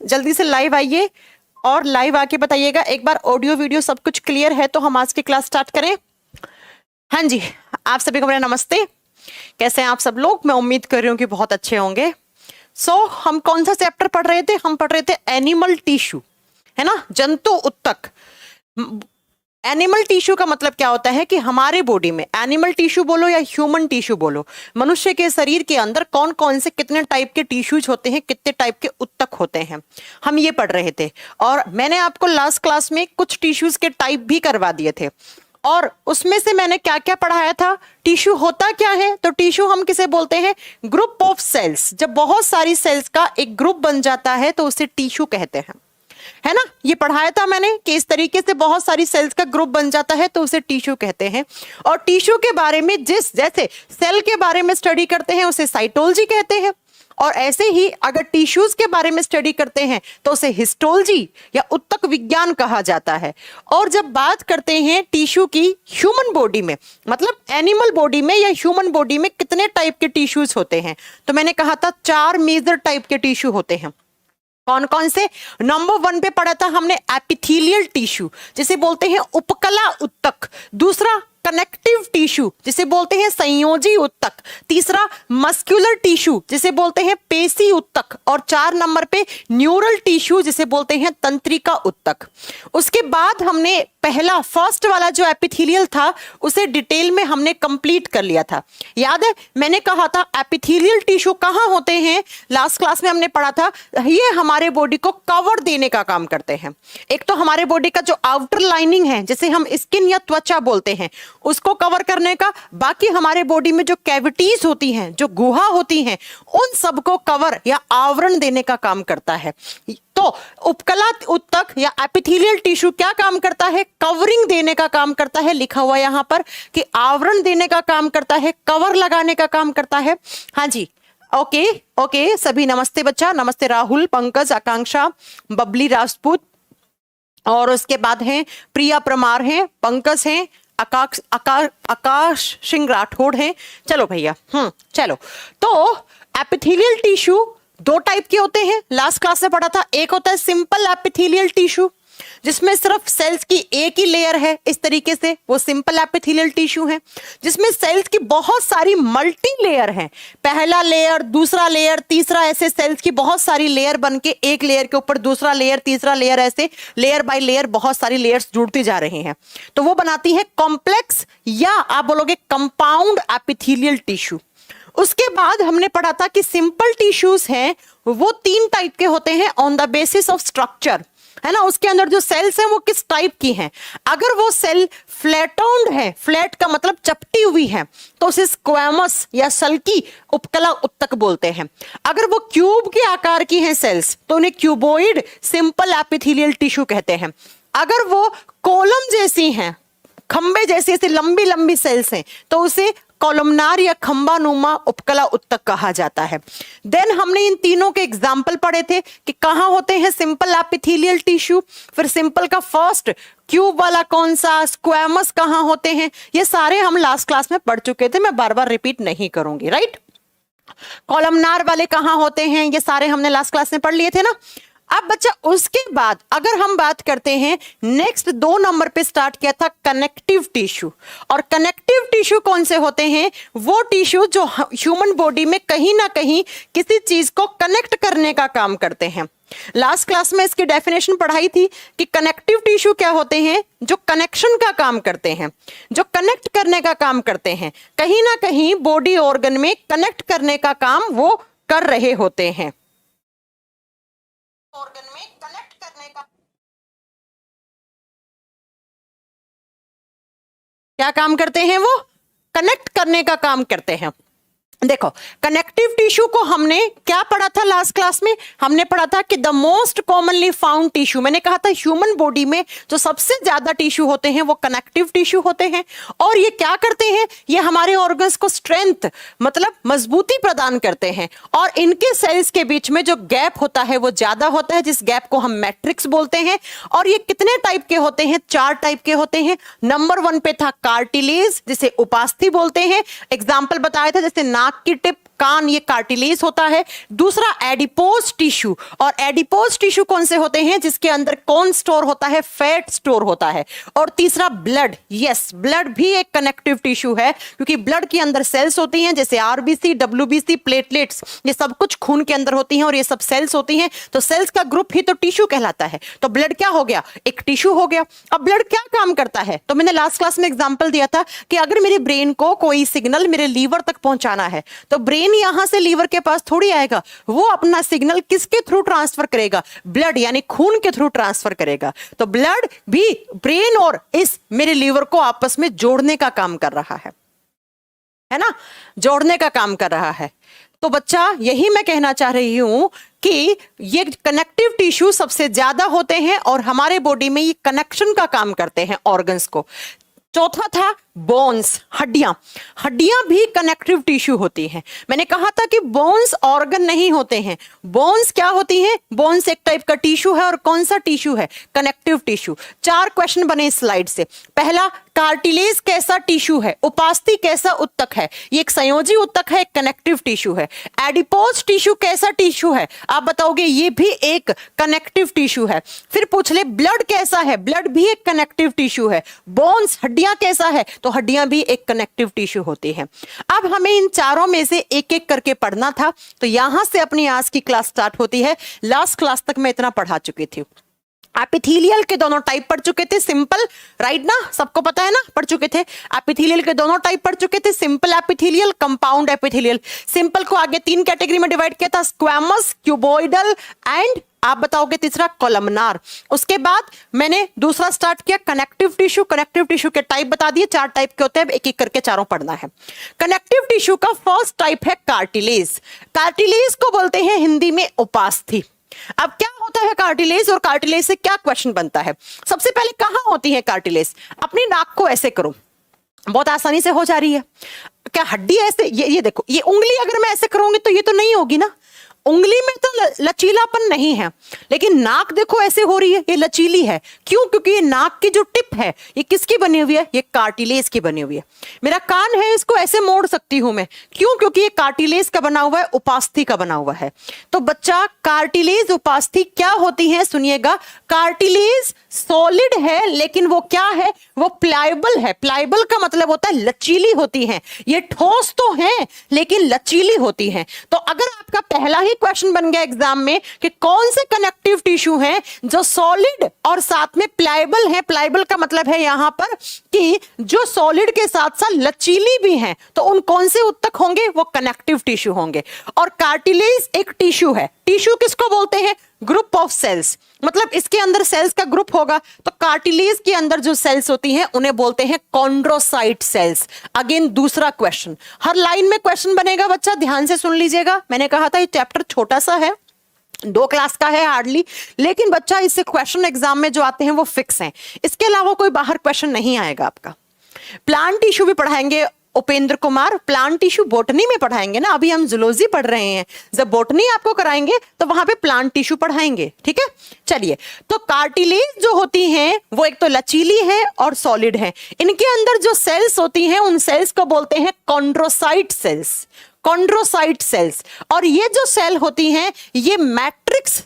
जल्दी से लाइव आइए और लाइव आके बताइएगा। एक बार ऑडियो वीडियो सब कुछ क्लियर है तो हम आज की क्लास स्टार्ट करें। हाँ जी, आप सभी को मेरा नमस्ते। कैसे हैं आप सब लोग? मैं उम्मीद कर रही हूँ कि बहुत अच्छे होंगे। हम कौन सा चैप्टर पढ़ रहे थे? हम पढ़ रहे थे एनिमल टिश्यू, है ना, जंतु उत्तक। एनिमल टिश्यू का मतलब क्या होता है कि हमारे बॉडी में, एनिमल टिश्यू बोलो या ह्यूमन टिश्यू बोलो, मनुष्य के शरीर के अंदर कौन कौन से कितने टाइप के टिश्यूज होते हैं, कितने टाइप के उत्तक होते हैं, हम ये पढ़ रहे थे। और मैंने आपको लास्ट क्लास में कुछ टिश्यूज के टाइप भी करवा दिए थे और उसमें से मैंने क्या क्या पढ़ाया था। टिश्यू होता क्या है? तो टिश्यू हम किसे बोलते हैं? Group of cells. जब बहुत सारी सेल्स का एक ग्रुप बन जाता है तो उसे टिश्यू कहते हैं, है ना। ये पढ़ाया था मैंने कि इस तरीके से बहुत सारी सेल्स का ग्रुप बन जाता है तो उसे टिश्यू कहते हैं। और टिश्यू के बारे में जैसे सेल के बारे में स्टडी करते हैं उसे साइटोलॉजी कहते हैं, और ऐसे ही अगर टिश्यूज के बारे में स्टडी करते हैं तो उसे हिस्टोलॉजी या उत्तक विज्ञान कहा जाता है। और जब बात करते हैं टिश्यू की ह्यूमन बॉडी में, मतलब एनिमल बॉडी में या ह्यूमन बॉडी में कितने टाइप के टिश्यूज होते हैं, तो मैंने कहा था 4 मेजर टाइप के टिश्यू होते हैं। कौन कौन से? नंबर 1 पे पढ़ा था हमने एपिथेलियल टिश्यू, जिसे बोलते हैं उपकला उत्तक। दूसरा कनेक्टिव टिश्यू, जिसे बोलते हैं संयोजी उत्तक। तीसरा मस्कुलर टिश्यू, जिसे बोलते हैं पेशी उत्तक। और 4 नंबर पे न्यूरल टिश्यू, जिसे बोलते हैं तंत्रिका उत्तक। उसके बाद हमने पहला फर्स्ट वाला जो एपिथेलियल था उसे डिटेल में हमने कंप्लीट कर लिया था। याद है मैंने कहा था एपिथेलियल टिश्यू कहाँ होते हैं? लास्ट क्लास में हमने पढ़ा था ये हमारे बॉडी को कवर देने का काम करते हैं। एक तो हमारे बॉडी का जो आउटर लाइनिंग है, जिसे हम स्किन या त्वचा बोलते हैं, उसको कवर करने का। बाकी हमारे बॉडी में जो कैविटीज होती हैं, जो गुहा होती हैं, उन सबको कवर या आवरण देने का काम करता है। तो उपकला उत्तक या एपिथेलियल टिश्यू क्या काम करता है? कवरिंग देने का काम करता है। लिखा हुआ यहां पर कि आवरण देने का काम करता है, कवर लगाने का काम करता है। हाँ जी, ओके ओके सभी नमस्ते बच्चा, नमस्ते राहुल, पंकज, आकांक्षा, बबली राजपूत, और उसके बाद हैं प्रिया परमार हैं, पंकज हैं, आकाश सिंह राठौड़ हैं। चलो भैया, चलो। तो एपिथेलियल टिश्यू 2 टाइप के होते हैं, लास्ट क्लास में पढ़ा था। एक होता है सिंपल एपिथेलियल टिश्यू, जिसमें सिर्फ सेल्स की एक ही लेयर है, इस तरीके से वो सिंपल एपिथेलियल टिश्यू है। जिसमें सेल्स की बहुत सारी मल्टी लेयर हैं, पहला लेयर, दूसरा लेयर, तीसरा, ऐसे सेल्स की बहुत सारी लेयर बनके एक लेयर के ऊपर दूसरा लेयर, तीसरा लेयर, ऐसे लेयर बाय लेयर बहुत सारी लेयर्स जुड़ती जा रही हैं। तो वो बनाती है कॉम्प्लेक्स या आप बोलोगे कंपाउंड एपिथेलियल टिश्यू। उसके बाद हमने पढ़ा था कि सिंपल टिश्यूज हैं वो 3 टाइप के होते हैं on the basis of structure, है ना। उसके अंदर जो सेल्स हैं वो किस टाइप की हैं? अगर वो सेल फ्लैटोन्ड है, फ्लैट का मतलब चपटी हुई है, तो उसे स्क्वैमस या सल्की उपकला उत्तक बोलते हैं। अगर वो क्यूब के आकार की हैं सेल्स तो उन्हें क्यूबोइड सिंपल एपिथेलियल टिश्यू कहते हैं। अगर वो कॉलम जैसी हैं, खंबे जैसी ऐसी लंबी लंबी सेल्स हैं, तो उसे कॉलमनार या खंबानुमा उपकला उत्तक कहा जाता है। देन हमने इन तीनों के एग्जाम्पल पढ़े थे कि कहाँ होते हैं सिंपल एपिथेलियल टिश्यू। फिर सिंपल का फर्स्ट क्यूब वाला कौन सा, स्क्वैमस कहाँ होते हैं, ये सारे हम लास्ट क्लास में पढ़ चुके थे, मैं बार बार रिपीट नहीं करूंगी, राइट। कॉलमनार वाले कहाँ होते हैं, ये सारे हमने लास्ट क्लास में पढ़ लिए थे ना। अब बच्चा उसके बाद अगर हम बात करते हैं, नेक्स्ट 2 नंबर पे स्टार्ट किया था कनेक्टिव टिश्यू। और कनेक्टिव टिश्यू कौन से होते हैं? वो टिश्यू जो ह्यूमन बॉडी में कहीं ना कहीं किसी चीज को कनेक्ट करने का काम करते हैं। लास्ट क्लास में इसकी डेफिनेशन पढ़ाई थी कि कनेक्टिव टिश्यू क्या होते हैं? जो कनेक्शन का काम करते हैं, जो कनेक्ट करने का काम करते हैं, कहीं ना कहीं बॉडी ऑर्गन में कनेक्ट करने का काम वो कर रहे होते हैं। ऑर्गन में कनेक्ट करने का क्या काम करते हैं? वो कनेक्ट करने का काम करते हैं। देखो कनेक्टिव टिश्यू को हमने क्या पढ़ा था लास्ट क्लास में? हमने पढ़ा था कि the most commonly found tissue, मैंने कहा था ह्यूमन बॉडी में जो सबसे ज्यादा टिश्यू होते हैं वो कनेक्टिव टिश्यू होते हैं। और ये क्या करते हैं? ये हमारे ऑर्गन्स को स्ट्रेंथ मतलब मजबूती प्रदान करते हैं। और इनके सेल्स के बीच में जो गैप होता है वो ज्यादा होता है, जिस गैप को हम मैट्रिक्स बोलते हैं। और ये कितने टाइप के होते हैं? 4 टाइप के होते हैं। नंबर 1 पे था कार्टिलेज, जिसे उपास्थि बोलते हैं। एग्जाम्पल बताया था, जैसे नाक की टिप कान, ये कार्टिलेज होता है। दूसरा एडिपोज टिश्यू, और एडिपोज टिश्यू कौन से होते हैं? जिसके अंदर कौन स्टोर होता है? फैट स्टोर होता है। और तीसरा ब्लड, यस ब्लड भी एक कनेक्टिव टिश्यू है, क्योंकि ब्लड के अंदर सेल्स होती हैं जैसे आरबीसी, डब्ल्यूबीसी, प्लेटलेट्स, ये सब कुछ खून के अंदर होती हैं और ये सब सेल्स होती हैं। तो सेल्स का ग्रुप ही तो टिश्यू कहलाता है। तो ब्लड क्या हो गया? एक टिश्यू हो गया। अब ब्लड क्या काम करता है? तो मैंने लास्ट क्लास में एग्जांपल दिया था कि अगर मेरे ब्रेन को कोई सिग्नल मेरे लीवर तक पहुंचाना है तो ब्रेन यहां से लीवर के पास थोड़ी आएगा, वो अपना सिग्नल किसके थ्रू ट्रांसफर करेगा? ब्लड यानी खून के थ्रू ट्रांसफर करेगा। तो ब्लड भी ब्रेन और इस मेरे लीवर को आपस में जोड़ने का काम कर रहा है ना, जोड़ने का काम कर रहा है। तो बच्चा यही मैं कहना चाह रही हूं कि ये कनेक्टिव टिश्यू सबसे ज्यादा होते हैं और हमारे बॉडी में ये कनेक्शन का काम करते हैं ऑर्गन्स को। चौथा था बोन्स, हड्डियां। हड्डियां भी कनेक्टिव टिश्यू होती हैं। मैंने कहा था कि बोन्स ऑर्गन नहीं होते हैं। बोन्स क्या होती हैं? बोन्स एक टाइप का टिश्यू है। और कौन सा टिश्यू है? Connective tissue. 4 क्वेश्चन बने इस स्लाइड से। पहला, कार्टिलेज कैसा टिश्यू है? उपास्थि कैसा उत्तक है? ये एक संयोजी उत्तक है, एक कनेक्टिव टिश्यू है। एडिपोज टिश्यू कैसा टिश्यू है? आप बताओगे ये भी एक कनेक्टिव टिश्यू है। फिर पूछ ले ब्लड कैसा है? ब्लड भी एक कनेक्टिव टिश्यू है। बोन्स, हड्डियां कैसा है? तो हड्डियां भी एक कनेक्टिव टिश्यू होती हैं। अब हमें इन चारों में से एक एक करके पढ़ना था। तो यहां से अपनी आज की क्लास स्टार्ट होती है। लास्ट क्लास तक मैं इतना पढ़ा चुकी थी। एपिथेलियल के दोनों टाइप पढ़ चुके थे, सिंपल, राइट ना, सबको पता है ना, पढ़ चुके थे। एपिथेलियल के दोनों टाइप पढ़ चुके थे, simple epithelial, compound epithelial. Simple को आगे 3 कैटेगरी में डिवाइड किया था, स्क्वैमस, क्यूबॉइडल एंड आप बताओगे तीसरा कॉलमनार। उसके बाद मैंने दूसरा स्टार्ट किया कनेक्टिव टिश्यू। कनेक्टिव टिश्यू के टाइप बता दिए, 4 टाइप के होते हैं, एक एक करके चारों पढ़ना है। कनेक्टिव टिश्यू का फर्स्ट टाइप है कार्टिलेज। कार्टिलेज को बोलते हैं हिंदी में उपास्थि। अब क्या होता है कार्टिलेज और कार्टिलेज से क्या क्वेश्चन बनता है? सबसे पहले कहां होती है कार्टिलेज? अपनी नाक को ऐसे करो, बहुत आसानी से हो जा रही है। क्या हड्डी ऐसे, ये देखो, ये उंगली अगर मैं ऐसे करूंगी तो ये तो नहीं होगी ना, उंगली में तो लचीलापन नहीं है। लेकिन नाक देखो ऐसे हो रही है, ये लचीली है। क्यों? क्योंकि ये नाक की जो टिप है ये किसकी बनी हुई है? ये कार्टिलेज की बनी हुई है। मेरा कान है, इसको ऐसे मोड़ सकती हूं मैं। क्यों? क्योंकि ये कार्टिलेज का बना हुआ है, उपास्थि का बना हुआ है। तो बच्चा, कार्टिलेज उपास्थि क्या होती है? सुनिएगा, कार्टिलेज सॉलिड है लेकिन वो क्या है? वो प्लायबल है। प्लायबल का मतलब होता है लचीली होती है। ये ठोस तो है लेकिन लचीली होती है। तो अगर आपका पहला ही क्वेश्चन बन गया एग्जाम में कि कौन से कनेक्टिव टिश्यू हैं जो सॉलिड और साथ में प्लायबल है, प्लायबल का मतलब है यहां पर कि जो सॉलिड के साथ साथ लचीली भी हैं, तो उन कौन से उत्तक होंगे? वो कनेक्टिव टिश्यू होंगे। और कार्टिलेज एक टिश्यू है। टिश्यू किसको बोलते हैं? ग्रुप ऑफ सेल्स, मतलब इसके अंदर सेल्स का ग्रुप होगा। तो कार्टिलेज के अंदर जो सेल्स होती हैं उन्हें बोलते हैं कॉन्ड्रोसाइट सेल्स। अगेन दूसरा क्वेश्चन, हर लाइन में क्वेश्चन बनेगा बच्चा, ध्यान से सुन लीजिएगा। मैंने कहा था ये चैप्टर छोटा सा है, 2 क्लास का है हार्डली, लेकिन बच्चा इससे क्वेश्चन एग्जाम में जो आते हैं वो फिक्स हैं। इसके अलावा कोई बाहर क्वेश्चन नहीं आएगा आपका। प्लांट टिश्यू भी पढ़ाएंगे Upendra Kumar, plant tissue botany में पढ़ाएंगे ना, अभी हम जूलॉजी पढ़ रहे हैं। जब बोटनी आपको कराएंगे तो वहां पे प्लांट टिश्यू पढ़ाएंगे, ठीक है। चलिए, तो कार्टिलेज जो होती हैं वो एक तो लचीली है और सॉलिड है। इनके अंदर जो सेल्स होती हैं उन सेल्स को बोलते हैं कॉन्ड्रोसाइट सेल्स। कॉन्ड्रोसाइट सेल्स, और ये जो सेल होती हैं ये मैट्रिक्स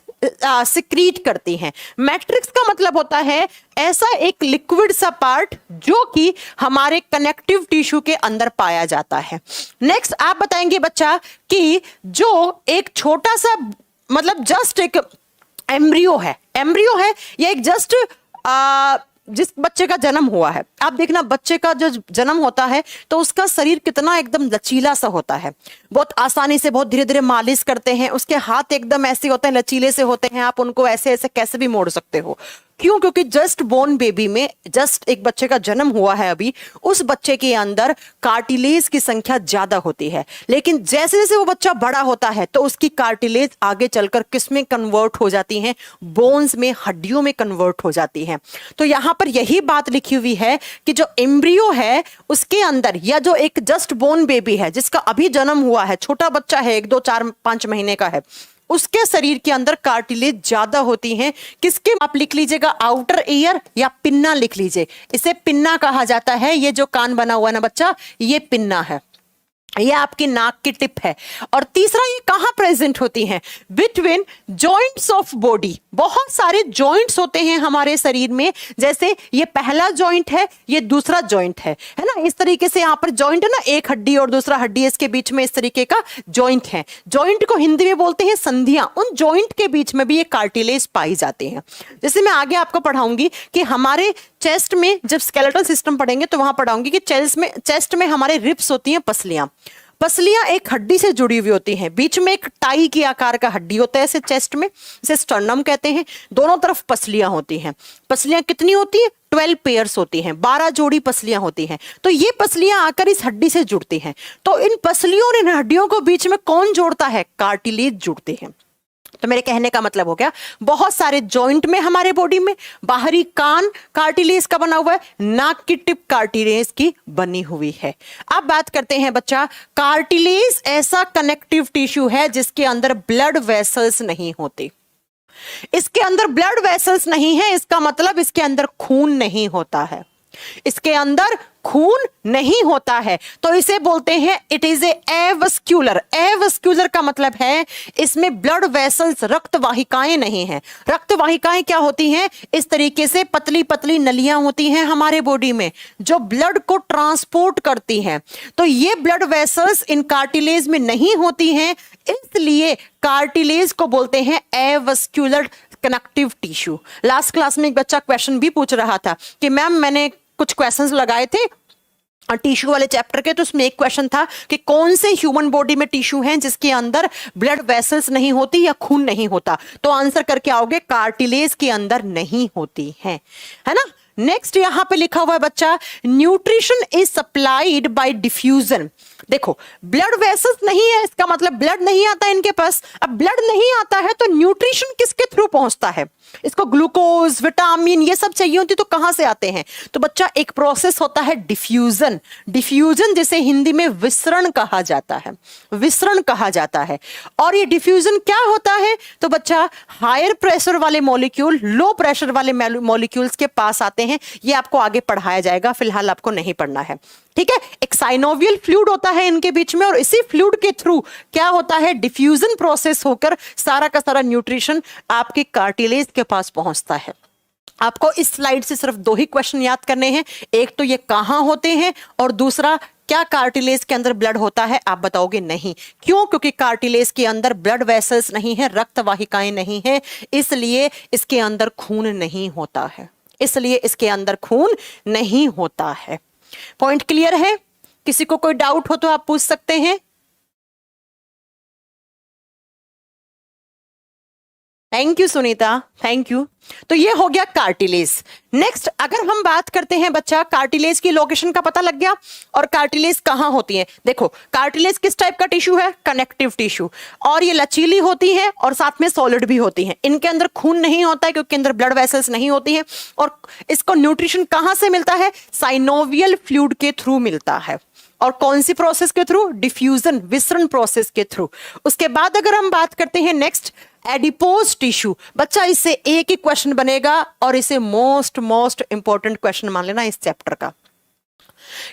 सिक्रीट करती हैं। मैट्रिक्स का मतलब होता है ऐसा एक लिक्विड सा पार्ट जो कि हमारे कनेक्टिव टिश्यू के अंदर पाया जाता है। नेक्स्ट आप बताएंगे बच्चा कि जो एक छोटा सा, मतलब जस्ट एक एम्ब्रियो है, एम्ब्रियो है या एक जस्ट जिस बच्चे का जन्म हुआ है, आप देखना बच्चे का जो जन्म होता है तो उसका शरीर कितना एकदम लचीला सा होता है। बहुत आसानी से, बहुत धीरे धीरे मालिश करते हैं, उसके हाथ एकदम ऐसे होते हैं, लचीले से होते हैं, आप उनको ऐसे ऐसे कैसे भी मोड़ सकते हो। क्यों? क्योंकि जस्ट बोर्न बेबी में, जस्ट एक बच्चे का जन्म हुआ है अभी, उस बच्चे के अंदर कार्टिलेज की संख्या ज्यादा होती है। लेकिन जैसे जैसे वो बच्चा बड़ा होता है तो उसकी कार्टिलेज आगे चलकर किस में कन्वर्ट हो जाती हैं? बोन्स में, हड्डियों में कन्वर्ट हो जाती हैं। तो यहां पर यही बात लिखी हुई है कि जो एम्ब्रियो है उसके अंदर, या जो एक जस्ट बोर्न बेबी है जिसका अभी जन्म हुआ है, छोटा बच्चा है, 1, 2, 4, 5 महीने का है, उसके शरीर के अंदर कार्टिलेज ज्यादा होती हैं। किसके? आप लिख लीजिएगा आउटर ईयर या पिन्ना लिख लीजिए। इसे पिन्ना कहा जाता है। ये जो कान बना हुआ है ना बच्चा, ये पिन्ना है। ये आपकी नाक की टिप है। और तीसरा, ये कहां प्रेजेंट होती हैं? Between joints of body. बहुत सारे जॉइंट्स होते हैं हमारे शरीर में, जैसे ये पहला जॉइंट है, ये दूसरा जॉइंट है ना, इस तरीके से यहां पर जॉइंट है ना, एक हड्डी और दूसरा हड्डी, इसके बीच में इस तरीके का जॉइंट है। जॉइंट को हिंदी में बोलते हैं संधियां। उन जॉइंट के बीच में भी ये कार्टिलेज पाई जाती हैं। जैसे मैं आगे आपको पढ़ाऊंगी कि हमारे चेस्ट में जब स्केलेटल सिस्टम पढ़ेंगे तो वहां पढ़ाऊंगी कि चेस्ट में हमारे रिब्स होती हैं, पसलियां। पसलियां एक हड्डी से जुड़ी हुई होती हैं, बीच में एक टाई की आकार का हड्डी होता है ऐसे चेस्ट में, इसे स्टर्नम कहते हैं। दोनों तरफ पसलियां होती हैं। पसलियां कितनी होती हैं? 12 पेयर्स होती हैं, 12 जोड़ी पसलियां होती हैं। तो ये पसलियां आकर इस हड्डी से जुड़ती हैं। तो इन पसलियों और इन हड्डियों को बीच में कौन जोड़ता है? कार्टिलेज जुड़ते हैं। तो मेरे कहने का मतलब हो गया, बहुत सारे जॉइंट में हमारे बॉडी में, बाहरी कान कार्टिलेज का बना हुआ है, नाक की टिप कार्टिलेज की बनी हुई है। अब बात करते हैं बच्चा, कार्टिलेज ऐसा कनेक्टिव टिश्यू है जिसके अंदर ब्लड वेसल्स नहीं होते। इसके अंदर ब्लड वेसल्स नहीं है, इसका मतलब इसके अंदर खून नहीं होता है। इसके अंदर खून नहीं होता है, तो इसे बोलते हैं इट इज एवस्क्यूलर। एवस्क्यूलर का मतलब है इसमें ब्लड वेसल्स, रक्त वाहिकाएं नहीं है। रक्त वाहिकाएं क्या होती हैं? इस तरीके से पतली पतली नलियां होती हैं हमारे बॉडी में जो ब्लड को ट्रांसपोर्ट करती हैं। तो ये ब्लड वेसल्स इन कार्टिलेज में नहीं होती हैं, इसलिए कार्टिलेज को बोलते हैं एवस्क्यूलर कनेक्टिव टिश्यू। लास्ट क्लास में एक बच्चा क्वेश्चन भी पूछ रहा था कि मैम मैंने कुछ क्वेश्चंस लगाए थे टिश्यू वाले चैप्टर के, तो उसमें एक क्वेश्चन था कि कौन से ह्यूमन बॉडी में टिश्यू हैं जिसके अंदर ब्लड वेसल्स नहीं होती या खून नहीं होता। तो आंसर करके आओगे कार्टिलेज के अंदर नहीं होती है ना। नेक्स्ट यहां पे लिखा हुआ है बच्चा, nutrition is supplied by diffusion. देखो ब्लड वेसल्स नहीं है, इसका मतलब ब्लड नहीं आता इनके पास। अब ब्लड नहीं आता है तो न्यूट्रिशन किसके थ्रू पहुंचता है? इसको ग्लूकोज, विटामिन ये सब चाहिए होती, तो कहां से आते हैं? तो बच्चा एक प्रोसेस होता है डिफ्यूजन। डिफ्यूजन जिसे हिंदी में विसरण कहा जाता है, विसरण कहा जाता है। और ये डिफ्यूजन क्या होता है? तो बच्चा हायर प्रेशर वाले मॉलिक्यूल लो प्रेशर वाले मॉलिक्यूल्स के पास आते हैं। ये आपको आगे पढ़ाया जाएगा, फिलहाल आपको नहीं पढ़ना है, ठीक है। एक साइनोवियल फ्लूइड होता है इनके बीच में, और इसी फ्लूइड के थ्रू क्या होता है? डिफ्यूजन प्रोसेस होकर सारा का सारा न्यूट्रिशन आपके कार्टिलेज के पास पहुंचता है। आपको इस स्लाइड से सिर्फ 2 ही क्वेश्चन याद करने हैं। एक तो ये कहां होते हैं, और दूसरा क्या कार्टिलेज के अंदर ब्लड होता है? आप बताओगे नहीं। क्यों? क्योंकि कार्टिलेज के अंदर ब्लड वेसल्स नहीं है, रक्त वाहिकाएं नहीं है, इसलिए इसके अंदर खून नहीं होता है। इसलिए इसके अंदर खून नहीं होता है। पॉइंट क्लियर है? किसी को कोई डाउट हो तो आप पूछ सकते हैं। Thank you Sunita, thank you. तो ये हो गया कार्टिलेज। नेक्स्ट अगर हम बात करते हैं बच्चा, कार्टिलेज की लोकेशन का पता लग गया, और कार्टिलेज कहां होती है? देखो कार्टिलेज किस टाइप का टिश्यू है? Connective tissue. और ये लचीली होती है और साथ में सॉलिड भी होती है। इनके अंदर खून नहीं होता है क्योंकि अंदर ब्लड वेसल्स नहीं होती है। और इसको न्यूट्रिशन कहां से मिलता है? साइनोवियल फ्लूइड के थ्रू मिलता है। और कौन सी प्रोसेस के थ्रू? डिफ्यूजन, विसरण प्रोसेस के थ्रू। उसके बाद अगर हम बात करते हैं नेक्स्ट एडिपोज टिश्यू। बच्चा इससे एक ही क्वेश्चन बनेगा और इसे मोस्ट इंपॉर्टेंट क्वेश्चन मान लेना इस चैप्टर का।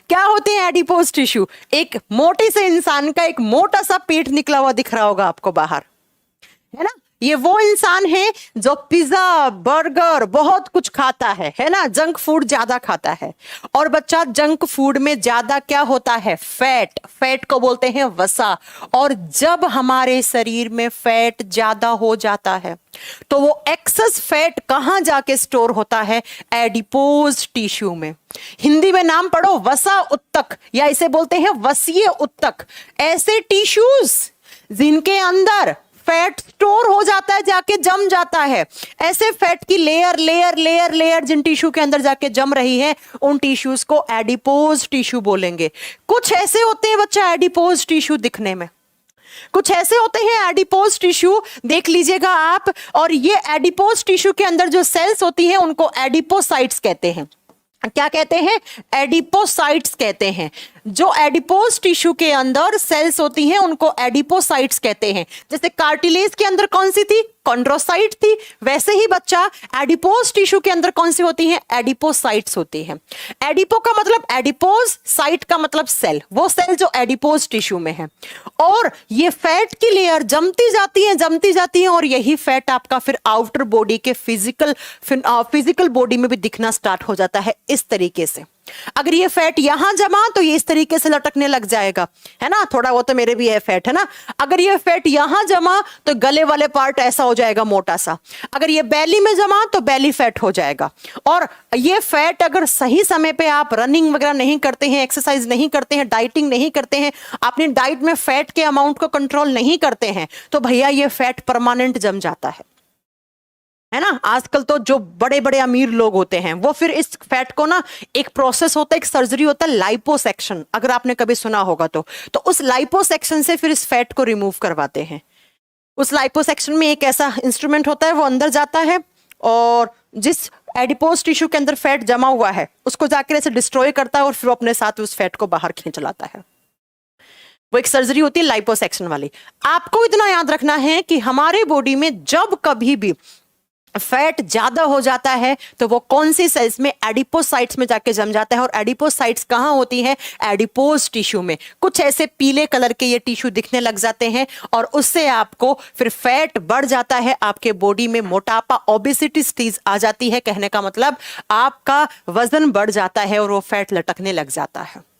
क्या होते हैं एडिपोज टिश्यू? एक मोटे से इंसान का एक मोटा सा पेट निकला हुआ दिख रहा होगा आपको बाहर, है ना। ये वो इंसान है जो पिज्जा, बर्गर बहुत कुछ खाता है ना, जंक फूड ज्यादा खाता है। और बच्चा जंक फूड में ज्यादा क्या होता है? फैट। फैट को बोलते हैं वसा। और जब हमारे शरीर में फैट ज्यादा हो जाता है तो वो एक्सेस फैट कहां जाके स्टोर होता है? एडिपोज टिश्यू में। हिंदी में नाम पढ़ो, वसा उत्तक, या इसे बोलते हैं वसीय उत्तक। ऐसे टिश्यूज जिनके अंदर फैट स्टोर हो जाता है, जाके जम जाता है। ऐसे फैट की लेयर लेयर लेयर लेयर जिन टिश्यू के अंदर जाके जम रही है, उन टिश्यूज को एडिपोज टिश्यू बोलेंगे। कुछ ऐसे होते हैं बच्चा एडिपोज टिश्यू दिखने में, कुछ ऐसे होते हैं एडिपोज टिश्यू, देख लीजिएगा आप। और ये एडिपोज टिश्यू के अंदर जो सेल्स होती हैं उनको एडिपोसाइट्स कहते हैं। क्या कहते हैं? एडिपोसाइट्स कहते हैं। जो एडिपोज टिश्यू के अंदर सेल्स होती हैं उनको एडिपोसाइट्स कहते हैं। जैसे कार्टिलेज के अंदर कौन सी थी, कॉन्ड्रोसाइट थी, वैसे ही बच्चा एडिपोज टिश्यू के अंदर कौन सी होती हैं, एडिपोसाइट्स होती हैं। एडिपो का मतलब एडिपोज, साइट का मतलब सेल, वो सेल जो एडिपोज टिश्यू में है। और ये फैट की लेयर जमती जाती है और यही फैट आपका फिर आउटर बॉडी के फिजिकल बॉडी में भी दिखना स्टार्ट हो जाता है इस तरीके से। अगर ये फैट यहां जमा तो ये इस तरीके से लटकने लग जाएगा, है ना, थोड़ा वो तो मेरे भी है फैट, है ना। अगर ये फैट यहां जमा तो गले वाले पार्ट ऐसा हो जाएगा मोटा सा। अगर ये बैली में जमा तो बैली फैट हो जाएगा। और ये फैट अगर सही समय पे आप रनिंग वगैरह नहीं करते हैं, एक्सरसाइज नहीं करते हैं, डाइटिंग नहीं करते हैं, अपनी डाइट में फैट के अमाउंट को कंट्रोल नहीं करते हैं, तो भैया ये फैट परमानेंट जम जाता है ना। आजकल तो जो बड़े बड़े अमीर लोग होते हैं वो फिर इस फैट को ना, एक प्रोसेस होता है, एक सर्जरी होता है लाइपोसेक्शन, अगर आपने कभी सुना होगा तो उस लाइपोसेक्शन से फिर इस फैट को रिमूव करवाते हैं। उस लाइपोसेक्शन में एक ऐसा इंस्ट्रूमेंट होता है, वो अंदर जाता है और जिस एडिपोज टिश्यू के अंदर फैट जमा हुआ है उसको जाकर ऐसे डिस्ट्रॉय करता है और फिर अपने साथ उस फैट को बाहर खींच लाता है। वो एक सर्जरी होती है लाइपोसेक्शन वाली। आपको इतना याद रखना है कि हमारे बॉडी में जब कभी भी फैट ज्यादा हो जाता है तो वो कौन सी सेल्स में, एडिपोसाइट्स में जाके जम जाता है। और एडिपोसाइट्स कहां होती है, एडिपोज टिश्यू में। कुछ ऐसे पीले कलर के ये टिश्यू दिखने लग जाते हैं और उससे आपको फिर फैट बढ़ जाता है, आपके बॉडी में मोटापा, ओबेसिटी स्टेज आ जाती है। कहने का मतलब आपका वजन बढ़ जाता है और वो फैट लटकने लग जाता है,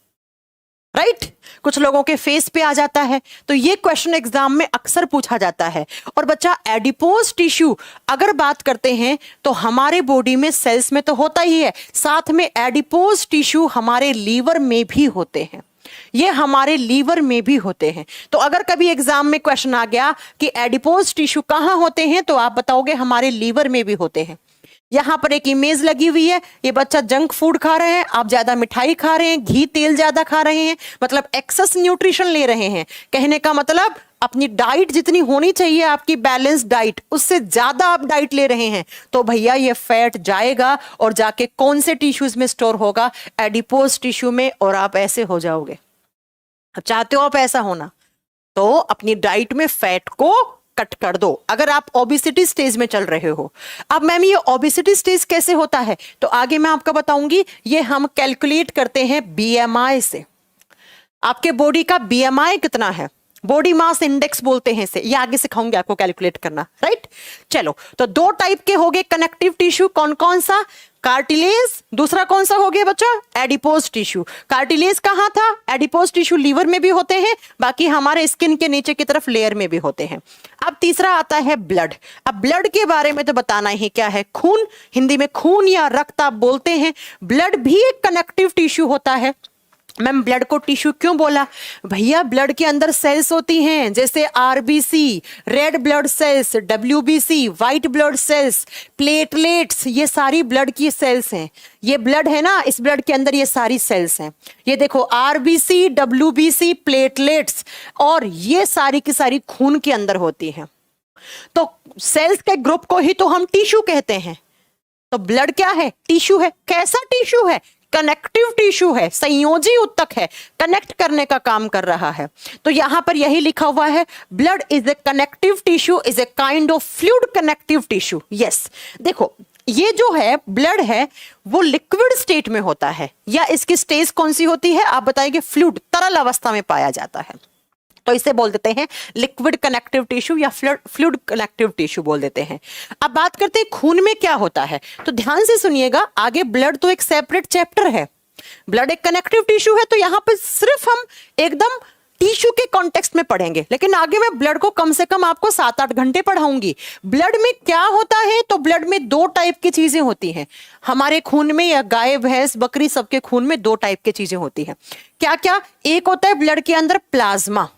राइट। कुछ लोगों के फेस पे आ जाता है। तो ये क्वेश्चन एग्जाम में अक्सर पूछा जाता है। और बच्चा एडिपोज टिश्यू अगर बात करते हैं तो हमारे बॉडी में सेल्स में तो होता ही है, साथ में एडिपोज टिश्यू हमारे लीवर में भी होते हैं। ये हमारे लीवर में भी होते हैं। तो अगर कभी एग्जाम में क्वेश्चन आ गया कि एडिपोज टिश्यू कहां होते हैं तो आप बताओगे हमारे लीवर में भी होते हैं। यहां पर एक इमेज लगी हुई है, ये बच्चा जंक फूड खा रहे हैं, आप ज्यादा मिठाई खा रहे हैं, घी तेल ज्यादा खा रहे हैं, मतलब एक्सेस न्यूट्रिशन ले रहे हैं। कहने का मतलब अपनी डाइट जितनी होनी चाहिए आपकी बैलेंस डाइट, उससे ज्यादा आप डाइट ले रहे हैं, तो भैया ये फैट जाएगा और जाके कौन से टिश्यूज में स्टोर होगा, एडिपोज टिश्यू में, और आप ऐसे हो जाओगे। अब चाहते हो आप ऐसा होना तो अपनी डाइट में फैट को कट कर दो। अगर आप ओबेसिटी स्टेज में चल रहे हो, अब मैम ये ओबेसिटी स्टेज कैसे होता है तो आगे मैं आपको बताऊंगी। ये हम कैलकुलेट करते हैं बीएमआई से। आपके बॉडी का बीएमआई कितना है, बॉडी मास इंडेक्स बोलते हैं इसे, ये आगे सिखाऊंगी आपको कैलकुलेट करना, राइट। चलो, तो दो टाइप के हो गए कनेक्टिव टिश्यू, कौन कौन सा, कार्टिलेज, दूसरा कौन सा हो गया बच्चा, एडिपोज टिश्यू। कार्टिलेज कहां था, एडिपोज टिश्यू लीवर में भी होते हैं, बाकी हमारे स्किन के नीचे की तरफ लेयर में भी होते हैं। अब तीसरा आता है ब्लड। अब ब्लड के बारे में तो बताना ही क्या है, खून, हिंदी में खून या रक्त आप बोलते हैं। ब्लड भी एक कनेक्टिव टिश्यू होता है। मैम ब्लड को टिश्यू क्यों बोला, भैया ब्लड के अंदर सेल्स होती हैं, जैसे RBC, red blood cells, WBC, white blood cells, platelets, ये सारी ब्लड की सेल्स हैं। ये ब्लड है ना, इस ब्लड के अंदर ये सारी सेल्स हैं। ये देखो आरबीसी, डब्ल्यूबीसी, प्लेटलेट्स, और ये सारी की सारी खून के अंदर होती हैं। तो सेल्स के ग्रुप को ही तो हम टिश्यू कहते हैं। तो ब्लड क्या है, टिश्यू है। कैसा टिश्यू है, कनेक्टिव टिश्यू है, संयोजी उत्तक है, कनेक्ट करने का काम कर रहा है। तो यहां पर यही लिखा हुआ है, blood is a connective tissue, is a kind of fluid connective tissue. Yes, देखो ये जो है ब्लड है वो लिक्विड स्टेट में होता है, या इसकी स्टेज कौन सी होती है आप बताइए, फ्लूइड, तरल अवस्था में पाया जाता है, तो इसे बोल देते हैं लिक्विड कनेक्टिव टिश्यू या फ्लूइड कनेक्टिव टिश्यू बोल देते हैं। अब बात करते हैं खून में क्या होता है, तो ध्यान से सुनिएगा, आगे ब्लड तो एक सेपरेट चैप्टर है, ब्लड एक कनेक्टिव टिश्यू है, तो यहां पर सिर्फ हम एकदम टिश्यू के कॉन्टेक्स्ट में पढ़ेंगे, लेकिन आगे मैं ब्लड को कम से कम आपको 7-8 घंटे पढ़ाऊंगी। ब्लड में क्या होता है, तो ब्लड में दो टाइप की चीजें होती हैं हमारे खून में, या गाय भैंस बकरी सबके खून में दो टाइप की चीजें होती हैं। क्या क्या, एक होता है ब्लड के अंदर प्लाज्मा,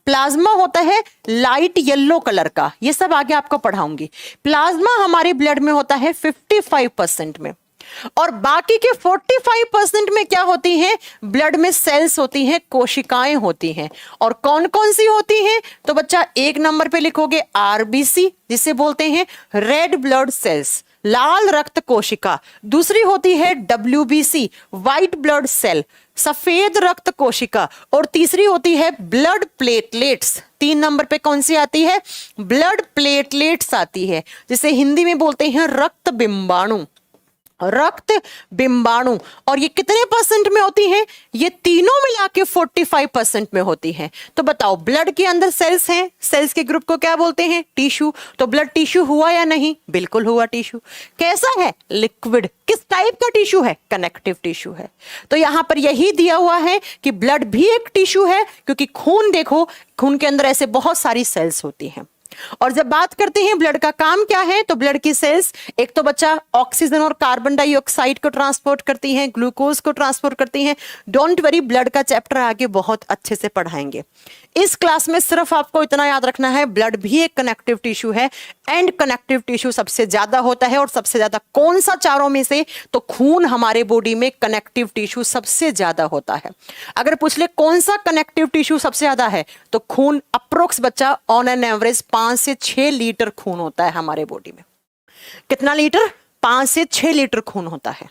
प्लाज्मा होता है लाइट येलो कलर का, ये सब आगे आपको पढ़ाऊंगी। प्लाज्मा हमारे ब्लड में होता है 55% में, और बाकी के 45% में क्या होती हैं, ब्लड में सेल्स होती हैं, कोशिकाएं होती हैं। और कौन कौन सी होती हैं, तो बच्चा 1 नंबर पे लिखोगे आरबीसी, जिसे बोलते हैं रेड ब्लड सेल्स। लाल रक्त कोशिका, दूसरी होती है WBC व्हाइट ब्लड सेल, सफेद रक्त कोशिका, और तीसरी होती है ब्लड प्लेटलेट्स। 3 नंबर पे कौन सी आती है? ब्लड प्लेटलेट्स आती है, जिसे हिंदी में बोलते हैं रक्त बिंबाणु। रक्त बिंबाणु, और ये कितने परसेंट में होती हैं? ये तीनों मिला के 45% में होती हैं। तो बताओ, ब्लड के अंदर सेल्स हैं, सेल्स के ग्रुप को क्या बोलते हैं? टिश्यू। तो ब्लड टिश्यू हुआ या नहीं? बिल्कुल हुआ टिश्यू। कैसा है? लिक्विड। किस टाइप का टिश्यू है? कनेक्टिव टिश्यू है। तो यहां पर यही दिया हुआ है कि ब्लड भी एक टिश्यू है, क्योंकि खून देखो, खून के अंदर ऐसे बहुत सारी सेल्स होती हैं। और जब बात करते हैं ब्लड का काम क्या है, तो ब्लड की सेल्स एक तो बच्चा ऑक्सीजन और कार्बन डाइऑक्साइड को ट्रांसपोर्ट करती हैं, ग्लूकोज को ट्रांसपोर्ट करती हैं। डोंट वरी, ब्लड का चैप्टर आगे बहुत अच्छे से पढ़ाएंगे। इस क्लास में सिर्फ आपको इतना याद रखना है, ब्लड भी एक कनेक्टिव टिश्यू है, एंड कनेक्टिव टिश्यू सबसे ज्यादा होता है। और सबसे ज्यादा कौन सा चारों में से? तो खून हमारे बॉडी में कनेक्टिव टिश्यू सबसे ज्यादा होता है। अगर पूछ ले कौन सा कनेक्टिव टिश्यू सबसे ज्यादा है, तो खून। अप्रोक्स बच्चा ऑन एन एवरेज 5 से 6 लीटर खून होता है हमारे बॉडी में। कितना लीटर? 5 से 6 लीटर खून होता है,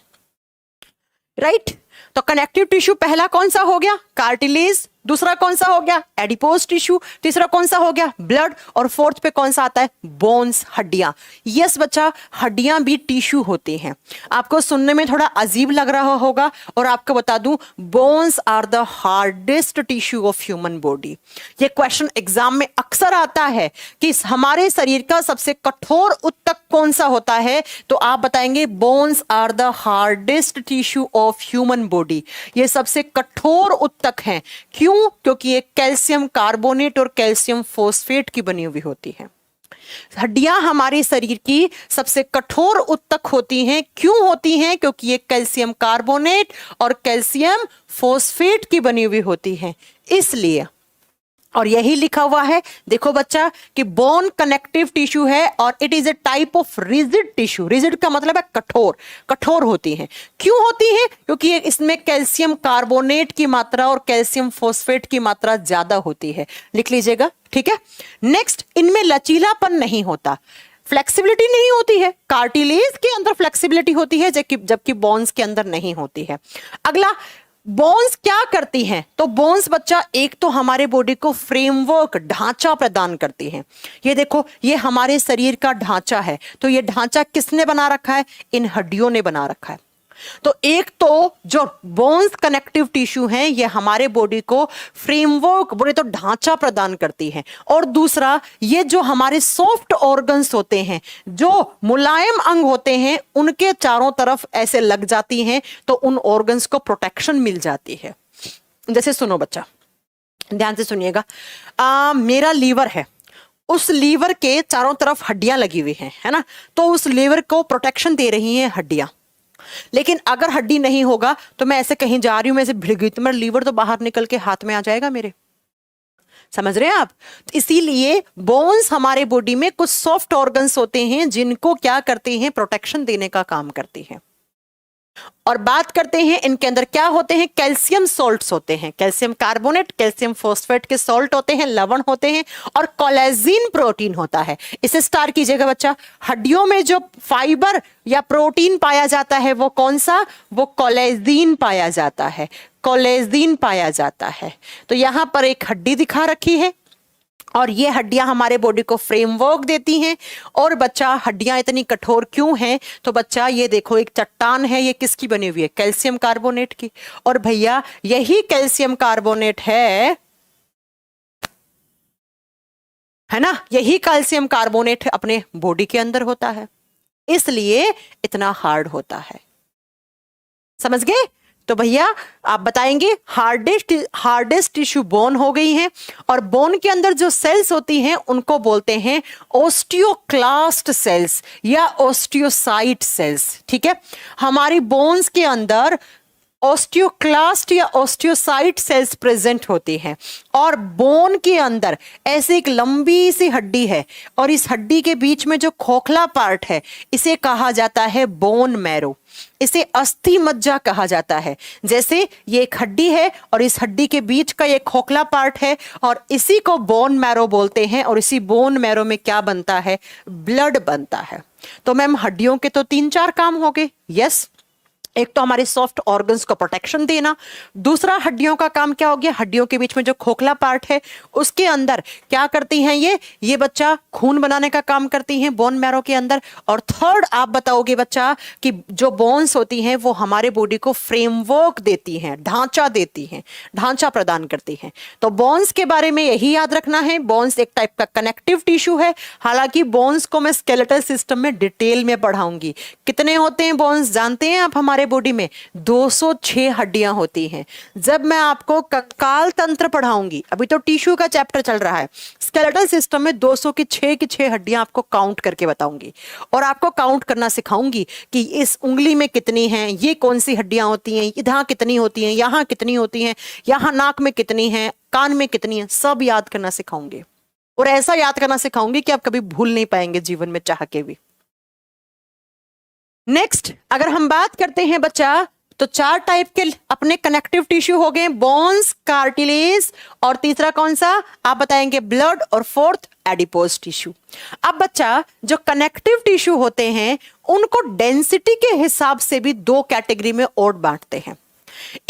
राइट। तो कनेक्टिव टिश्यू पहला कौन सा हो गया? कार्टिलेज। दूसरा कौन सा हो गया? Adipose tissue. तीसरा कौन सा हो गया? ब्लड। और फोर्थ पे कौन सा आता है? बोन्स, हड्डियां। यस बच्चा, हड्डियां भी टिश्यू होती हैं। आपको सुनने में थोड़ा अजीब लग रहा होगा, और आपको बता दूं, bones are the hardest tissue of human body. ये क्वेश्चन एग्जाम में अक्सर आता है कि हमारे शरीर का सबसे कठोर ऊतक कौन सा होता है, तो आप बताएंगे bones are the hardest tissue of human body. ये सबसे कठोर ऊतक हैं। क्यों? क्योंकि ये कैल्शियम कार्बोनेट और कैल्शियम फॉस्फेट की बनी हुई होती है। हड्डियां हमारे शरीर की सबसे कठोर ऊतक होती हैं। क्यों होती हैं? क्योंकि ये कैल्शियम कार्बोनेट और कैल्शियम फॉस्फेट की बनी हुई होती हैं, इसलिए। और यही लिखा हुआ है, देखो बच्चा, कि बोन कनेक्टिव टिश्यू है और it is a type of rigid tissue. Rigid का मतलब है कठोर, कठोर होती है। क्यों होती है? क्योंकि इसमें कैल्शियम कार्बोनेट की मात्रा और कैल्शियम फॉस्फेट की मात्रा ज्यादा होती है। लिख लीजिएगा, ठीक है। नेक्स्ट, इनमें लचीलापन नहीं होता, फ्लेक्सिबिलिटी नहीं होती है। कार्टिलेज के अंदर फ्लेक्सिबिलिटी होती है, जबकि बोन्स के अंदर नहीं होती है। अगला, बोन्स क्या करती हैं? तो बोन्स बच्चा एक तो हमारे बॉडी को फ्रेमवर्क, ढांचा प्रदान करती हैं। ये देखो, ये हमारे शरीर का ढांचा है, तो ये ढांचा किसने बना रखा है? इन हड्डियों ने बना रखा है। तो एक तो जो बोन्स कनेक्टिव टिश्यू हैं, ये हमारे बॉडी को फ्रेमवर्क, बोले तो ढांचा प्रदान करती है। और दूसरा, ये जो हमारे सॉफ्ट ऑर्गन्स होते हैं, जो मुलायम अंग होते हैं, उनके चारों तरफ ऐसे लग जाती हैं, तो उन ऑर्गन्स को प्रोटेक्शन मिल जाती है। जैसे सुनो बच्चा, ध्यान से सुनिएगा। मेरा लीवर है, उस लीवर के चारों तरफ हड्डियां लगी हुई हैं, है ना। तो उस लीवर को प्रोटेक्शन दे रही हैं हड्डियां। लेकिन अगर हड्डी नहीं होगा, तो मैं ऐसे कहीं जा रही हूं, मैं ऐसे भिड़ गई, तो मेरा लीवर तो बाहर निकल के हाथ में आ जाएगा मेरे। समझ रहे हैं आप? तो इसीलिए बोन्स हमारे बॉडी में कुछ सॉफ्ट ऑर्गन्स होते हैं, जिनको क्या करते हैं? प्रोटेक्शन देने का काम करती हैं। और बात करते हैं इनके अंदर क्या होते हैं? कैल्शियम सॉल्ट्स होते हैं, कैल्शियम कार्बोनेट, कैल्शियम फॉस्फेट के सॉल्ट होते हैं, लवण होते हैं, और कोलेजिन प्रोटीन होता है। इसे स्टार कीजिएगा बच्चा। हड्डियों में जो फाइबर या प्रोटीन पाया जाता है, वो कौन सा? वो कोलेजिन पाया जाता है, कोलेजिन पाया जाता है। तो यहां पर एक हड्डी दिखा रखी है, और ये हड्डियां हमारे बॉडी को फ्रेमवर्क देती हैं। और बच्चा, हड्डियां इतनी कठोर क्यों हैं? तो बच्चा ये देखो, एक चट्टान है, ये किसकी बनी हुई है? कैल्शियम कार्बोनेट की। और भैया, यही कैल्शियम कार्बोनेट है ना, यही कैल्शियम कार्बोनेट अपने बॉडी के अंदर होता है, इसलिए इतना हार्ड होता है। समझ गए? तो भैया आप बताएंगे, हार्डेस्ट टिश्यू बोन हो गई है, और बोन के अंदर जो सेल्स होती हैं उनको बोलते हैं ओस्टियोक्लास्ट सेल्स या ओस्टियोसाइट सेल्स। ठीक है, हमारी बोन्स के अंदर ऑस्टियोक्लास्ट या ऑस्टियोसाइट सेल्स प्रेजेंट होती हैं। और बोन के अंदर ऐसी एक लंबी सी हड्डी है और इस हड्डी के बीच में जो खोखला पार्ट है इसे कहा जाता है बोन मैरो। इसे अस्थि मज्जा कहा जाता है। जैसे ये एक हड्डी है और इस हड्डी के बीच का ये खोखला पार्ट है और इसी को बोन मैरो बोलते हैं। और इसी बोन मैरो में क्या बनता है? ब्लड बनता है। तो मैम हड्डियों के तो 3-4 काम हो गए। यस, एक तो हमारे सॉफ्ट ऑर्गन्स को प्रोटेक्शन देना, दूसरा हड्डियों का काम क्या हो गया? हड्डियों के बीच में जो खोखला पार्ट है उसके अंदर क्या करती हैं ये बच्चा खून बनाने का काम करती हैं बोन मैरो के अंदर। और थर्ड आप बताओगे बच्चा कि जो बोन्स होती हैं वो हमारे बॉडी को फ्रेमवर्क देती हैं, ढांचा देती हैं, ढांचा प्रदान करती हैं। तो बोन्स के बारे में यही याद रखना है, बोन्स एक टाइप का कनेक्टिव टिश्यू है। हालांकि बोन्स को मैं स्केलेटल सिस्टम में डिटेल में पढ़ाऊंगी। कितने होते हैं बोन्स जानते हैं आप? हमारे बॉडी में 206 हड्डियां होती हैं। जब मैं आपको कंकाल तंत्र पढ़ाऊंगी, अभी तो टिश्यू का चैप्टर चल रहा है, स्केलेटल सिस्टम में 200 की 6 हड्डियां आपको काउंट करके बताऊंगी और आपको काउंट करना सिखाऊंगी कि इस उंगली में कितनी हैं, ये कौन सी हड्डियां होती हैं, यहां कितनी होती हैं, यहां कितनी होती हैं, यहां नाक में कितनी हैं, कान में कितनी हैं, सब याद करना सिखाऊंगी। और ऐसा याद करना सिखाऊंगी कि आप कभी भूल नहीं पाएंगे जीवन में चाह के भी। नेक्स्ट अगर हम बात करते हैं बच्चा, तो 4 टाइप के अपने कनेक्टिव टिश्यू हो गए, बोन्स, कार्टिलेज और तीसरा कौन सा आप बताएंगे? ब्लड। और फोर्थ एडिपोज टिश्यू। अब बच्चा जो कनेक्टिव टिश्यू होते हैं उनको डेंसिटी के हिसाब से भी 2 कैटेगरी में और बांटते हैं।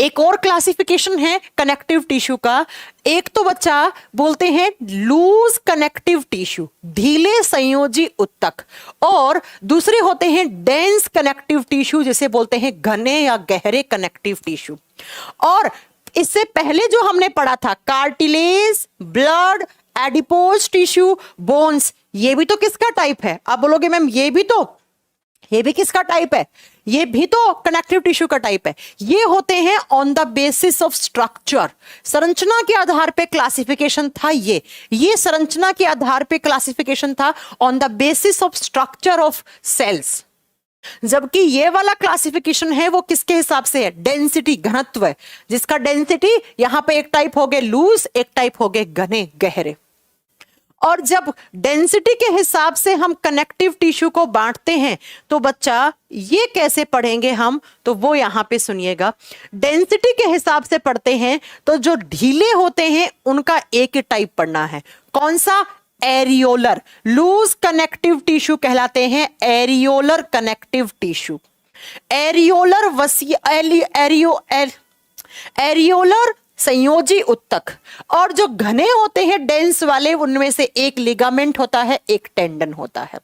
एक और क्लासिफिकेशन है कनेक्टिव टिश्यू का। एक तो बच्चा बोलते हैं लूज कनेक्टिव टिश्यू, ढीले संयोजी उत्तक, और दूसरे होते हैं डेंस कनेक्टिव टिश्यू जिसे बोलते हैं घने या गहरे कनेक्टिव टिश्यू। और इससे पहले जो हमने पढ़ा था cartilage, blood, adipose tissue, bones, ये भी तो किसका टाइप है? आप बोलोगे मैम ये भी किसका टाइप है? ये भी तो कनेक्टिव टिश्यू का टाइप है। ये होते हैं on the basis of structure, संरचना के आधार पे क्लासिफिकेशन था। ये संरचना के आधार पे क्लासिफिकेशन था on the basis of structure of cells. जबकि ये वाला क्लासिफिकेशन है वो किसके हिसाब से है? डेंसिटी, घनत्व, जिसका डेंसिटी यहां पे एक टाइप हो गए लूज, एक टाइप हो गए घने गहरे। और जब डेंसिटी के हिसाब से हम कनेक्टिव टिश्यू को बांटते हैं तो बच्चा ये कैसे पढ़ेंगे हम? तो वो यहां पे सुनिएगा। डेंसिटी के हिसाब से पढ़ते हैं तो जो ढीले होते हैं उनका एक ही टाइप पढ़ना है। कौन सा? एरियोलर। लूज कनेक्टिव टिश्यू कहलाते हैं areolar connective tissue. Areolar areolar संयोजी उत्तक। और जो घने होते हैं डेंस वाले, उनमें से एक लिगामेंट होता है, एक टेंडन होता है।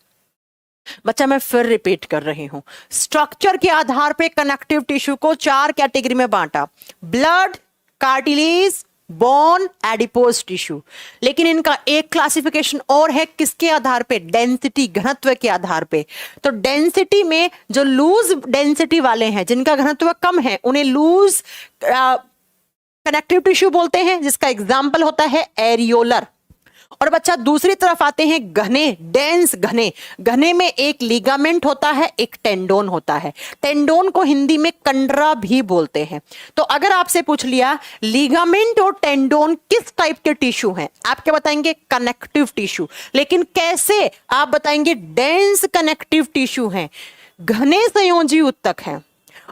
बच्चा मैं फिर रिपीट कर रही हूं, स्ट्रक्चर के आधार पे कनेक्टिव टिश्यू को 4 कैटेगरी में बांटा, blood, cartilage, bone, adipose tissue. लेकिन इनका एक क्लासिफिकेशन और है, किसके आधार पे? डेंसिटी, घनत्व के आधार पे। तो डेंसिटी में जो लूज डेंसिटी वाले हैं, जिनका घनत्व कम है, उन्हें लूज कनेक्टिव टिश्यू बोलते हैं, जिसका एग्जाम्पल होता है एरियोलर। और बच्चा दूसरी तरफ आते हैं घने, डेंस घने। घने में एक लिगामेंट होता है, एक टेंडोन होता है। टेंडोन को हिंदी में कंडरा भी बोलते हैं। तो अगर आपसे पूछ लिया लिगामेंट और टेंडोन किस टाइप के टिश्यू हैं, आप क्या बताएंगे? Connective tissue. लेकिन कैसे? आप बताएंगे डेंस कनेक्टिव टिश्यू हैं, घने संयोजी उत्तक हैं।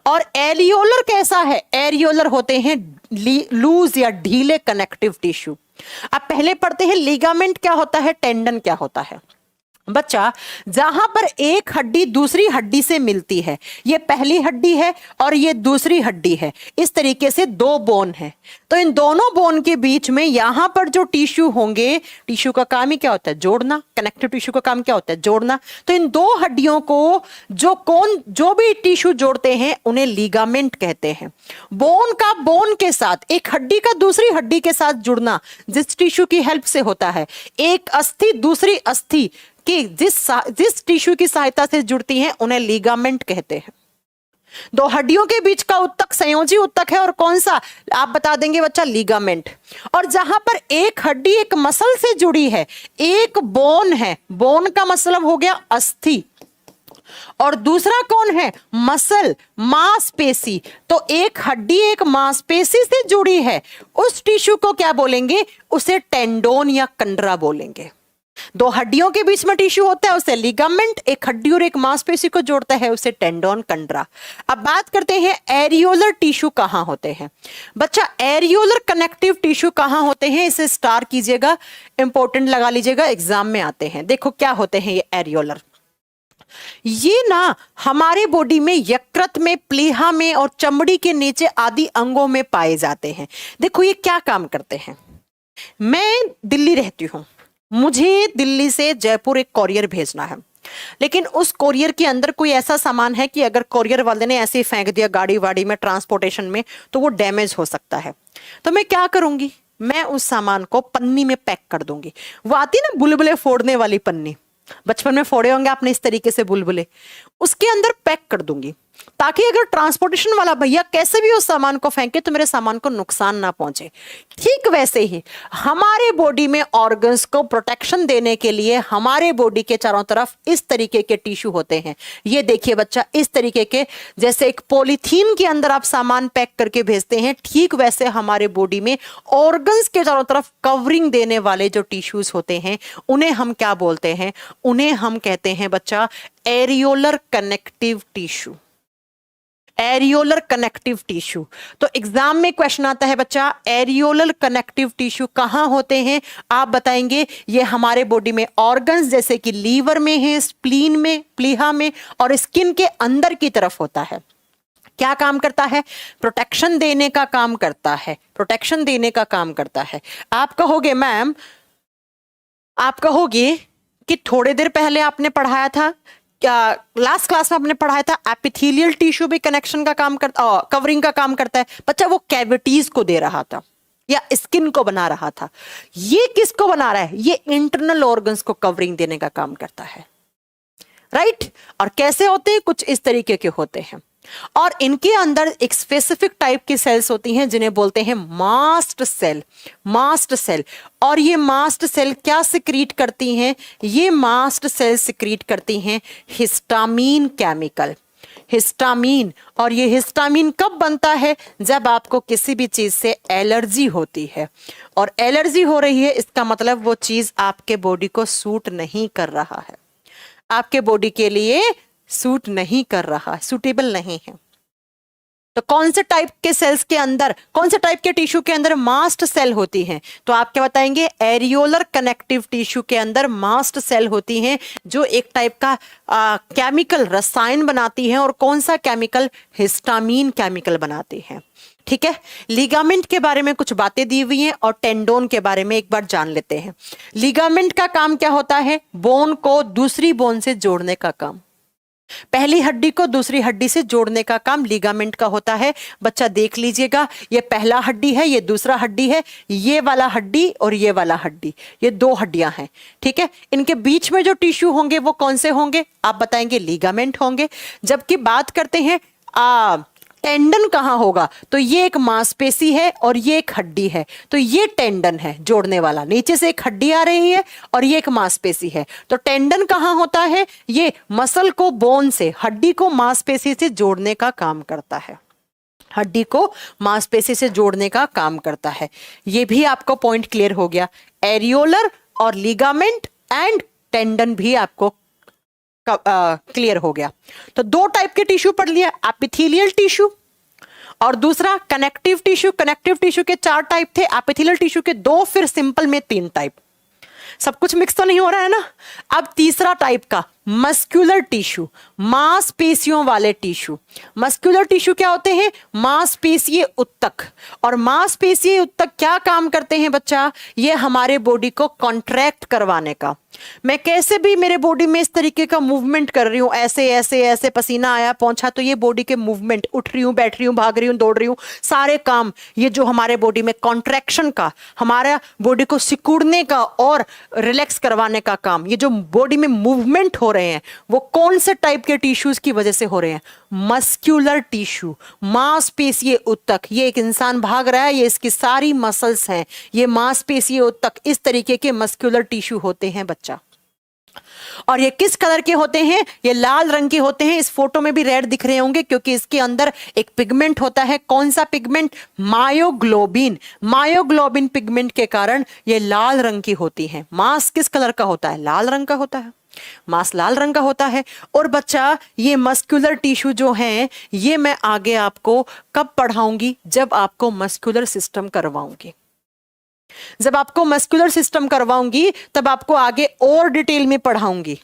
और एरियोलर कैसा है? एरियोलर होते हैं लूज या ढीले कनेक्टिव टिश्यू। अब पहले पढ़ते हैं लिगामेंट क्या होता है, टेंडन क्या होता है। बच्चा जहां पर एक हड्डी दूसरी हड्डी से मिलती है, ये पहली हड्डी है और ये दूसरी हड्डी है, इस तरीके से 2 बोन है, तो इन दोनों बोन के बीच में यहां पर जो टिश्यू होंगे, टिश्यू का काम ही क्या होता है? जोड़ना। कनेक्टिव टिश्यू का काम क्या होता है? जोड़ना। तो इन 2 हड्डियों को जो भी टिश्यू जोड़ते हैं उन्हें लिगामेंट कहते हैं। बोन का बोन के साथ, एक हड्डी का दूसरी हड्डी के साथ जुड़ना जिस टिश्यू की हेल्प से होता है, एक अस्थि दूसरी अस्थि कि जिस टिश्यू की सहायता से जुड़ती हैं उन्हें लिगामेंट कहते हैं। 2 हड्डियों के बीच का उत्तक संयोजी उत्तक है, और कौन सा आप बता देंगे बच्चा? लिगामेंट। और जहां पर एक हड्डी एक मसल से जुड़ी है, एक बोन है, बोन का मतलब हो गया अस्थि, और दूसरा कौन है? मसल, मांसपेशी। तो एक हड्डी एक मांसपेशी से जुड़ी है, उस टिश्यू को क्या बोलेंगे? उसे टेंडोन या कंडरा बोलेंगे। दो हड्डियों के बीच में टिश्यू होता है उसे लिगामेंट, एक हड्डी और एक मांसपेशी को जोड़ता है उसे टेंडोन कंडरा। अब बात करते हैं एरियोलर टिश्यू कहां होते हैं। बच्चा एरियोलर कनेक्टिव टिश्यू कहां होते हैं, इसे स्टार कीजिएगा, इंपॉर्टेंट लगा लीजिएगा, एग्जाम में आते हैं। देखो क्या होते हैं ये एरियोलर। ये ना हमारे बॉडी में यकृत में, प्लीहा में और चमड़ी के नीचे आदि अंगों में पाए जाते हैं। देखो ये क्या काम करते हैं। मैं दिल्ली रहती हूं, मुझे दिल्ली से जयपुर एक कॉरियर भेजना है, लेकिन उस कॉरियर के अंदर कोई ऐसा सामान है कि अगर कॉरियर वाले ने ऐसे ही फेंक दिया गाड़ी वाड़ी में, ट्रांसपोर्टेशन में, तो वो डैमेज हो सकता है। तो मैं क्या करूंगी? मैं उस सामान को पन्नी में पैक कर दूंगी। वो आती ना बुलबुले फोड़ने वाली पन्नी, बचपन में फोड़े होंगे आपने इस तरीके से बुलबुले, उसके अंदर पैक कर दूंगी, ताकि अगर ट्रांसपोर्टेशन वाला भैया कैसे भी उस सामान को फेंके तो मेरे सामान को नुकसान ना पहुंचे। ठीक वैसे ही हमारे बॉडी में ऑर्गन्स को प्रोटेक्शन देने के लिए हमारे बॉडी के चारों तरफ इस तरीके के टिश्यू होते हैं। ये देखिए बच्चा, इस तरीके के, जैसे एक पॉलीथीन के अंदर आप सामान पैक करके भेजते हैं, ठीक वैसे हमारे बॉडी में ऑर्गन्स के चारों तरफ कवरिंग देने वाले जो टिश्यूज होते हैं उन्हें हम क्या बोलते हैं? उन्हें हम कहते हैं बच्चा areolar connective tissue. Areolar connective tissue. तो एग्जाम में क्वेश्चन आता है बच्चा, एरियोलर कनेक्टिव टिश्यू कहां होते हैं? आप बताएंगे ये हमारे बॉडी में ऑर्गन्स जैसे कि लीवर में है, स्प्लीन में, प्लीहा में और स्किन के अंदर की तरफ होता है। क्या काम करता है? प्रोटेक्शन देने का काम करता है, प्रोटेक्शन देने का काम करता है। आप कहोगे मैम, आप कहोगे कि थोड़ी देर पहले आपने पढ़ाया था, क्या लास्ट क्लास में आपने पढ़ाया था एपिथेलियल टिश्यू भी कनेक्शन का काम करता, कवरिंग का काम करता है। बच्चा वो कैविटीज को दे रहा था या स्किन को बना रहा था। ये किसको बना रहा है? ये इंटरनल ऑर्गन्स को कवरिंग देने का काम करता है, राइट। और कैसे होते हैं? कुछ इस तरीके के होते हैं, और इनके अंदर एक स्पेसिफिक टाइप की सेल्स होती हैं जिन्हें बोलते हैं मास्ट सेल। Mast cell. और ये मास्ट सेल क्या सिक्रीट करती हैं? ये मास्ट सेल सिक्रीट करती हैं हिस्टामीन केमिकल, हिस्टामीन। और ये हिस्टामीन कब बनता है? जब आपको किसी भी चीज से एलर्जी होती है, और एलर्जी हो रही है इसका मतलब वो चीज आपके बॉडी को सूट नहीं कर रहा है, आपके बॉडी के लिए सूट नहीं कर रहा, सूटेबल नहीं है। तो कौन से टाइप के सेल्स के अंदर, कौन से टाइप के टिश्यू के अंदर मास्ट सेल होती हैं? तो आप क्या बताएंगे? एरियोलर कनेक्टिव टिश्यू के अंदर मास्ट सेल होती हैं जो एक टाइप का केमिकल, रसायन बनाती हैं। और कौन सा केमिकल? हिस्टामीन केमिकल बनाती हैं। ठीक है, लिगामेंट के बारे में कुछ बातें दी हुई हैं और टेंडोन के बारे में एक बार जान लेते हैं। लिगामेंट का काम क्या होता है? बोन को दूसरी बोन से जोड़ने का काम, पहली हड्डी को दूसरी हड्डी से जोड़ने का काम लिगामेंट का होता है। बच्चा देख लीजिएगा, ये पहला हड्डी है, ये दूसरा हड्डी है, ये वाला हड्डी और ये वाला हड्डी, ये दो हड्डियां हैं। ठीक है, इनके बीच में जो टिश्यू होंगे वो कौन से होंगे? आप बताएंगे लिगामेंट होंगे। जबकि बात करते हैं टेंडन कहां होगा, तो ये एक मांसपेशी है और ये एक हड्डी है, तो ये टेंडन है जोड़ने वाला। नीचे से एक हड्डी आ रही है और ये एक मांसपेशी है। तो टेंडन कहां होता है? ये मसल को बोन से, हड्डी को मांसपेशी से जोड़ने का काम करता है, हड्डी को मांसपेशी से जोड़ने का काम करता है। ये भी आपको पॉइंट क्लियर हो गया। एरियोलर और लिगामेंट एंड टेंडन भी आपको क्लियर हो गया। तो दो टाइप के टिश्यू पढ़ लिया, एपिथेलियल टिश्यू और दूसरा कनेक्टिव टिश्यू। कनेक्टिव टिश्यू के 4 टाइप थे, एपिथेलियल टिश्यू के 2, फिर सिंपल में 3 टाइप। सब कुछ मिक्स तो नहीं हो रहा है ना? अब तीसरा टाइप का मस्कुलर टिश्यू, मांसपेशियों वाले टिश्यू। मस्कुलर टिश्यू क्या होते हैं? मांसपेशीय उत्तक। और मांसपेशीय उत्तक क्या काम करते हैं बच्चा? ये हमारे बॉडी को कॉन्ट्रैक्ट करवाने का। मैं कैसे भी मेरे बॉडी में इस तरीके का मूवमेंट कर रही हूं, ऐसे ऐसे ऐसे, पसीना आया पहुंचा, तो ये बॉडी के मूवमेंट, उठ रही हूं, बैठ रही हूं, भाग रही हूं, दौड़ रही हूं, सारे काम ये जो हमारे बॉडी में कॉन्ट्रैक्शन का, हमारा बॉडी को सिकुड़ने का और रिलैक्स करवाने का काम, ये जो बॉडी में मूवमेंट हो रहे हैं वो कौन से टाइप के टिश्यूज की वजह से हो रहे हैं? मस्कुलर टिश्यू, मांसपेशीय उत्तक। ये एक इंसान भाग रहा है, ये इसकी सारी मसल्स हैं, ये मांसपेशीय उत्तक। इस तरीके के मस्कुलर टिश्यू होते हैं बच्चा। और ये किस कलर के होते हैं? ये लाल रंग के होते हैं। इस फोटो में भी रेड दिख रहे होंगे क्योंकि इसके अंदर एक पिगमेंट होता है। कौन सा पिगमेंट? मायोग्लोबिन। मायोग्लोबिन पिगमेंट के कारण ये लाल रंग की होती है। मांस किस कलर का होता है? लाल रंग का होता है। मांस लाल रंग का होता है। और बच्चा ये मस्कुलर टिश्यू जो है ये मैं आगे आपको कब पढ़ाऊंगी? जब आपको मस्कुलर सिस्टम करवाऊंगी। जब आपको मस्कुलर सिस्टम करवाऊंगी तब आपको आगे और डिटेल में पढ़ाऊंगी।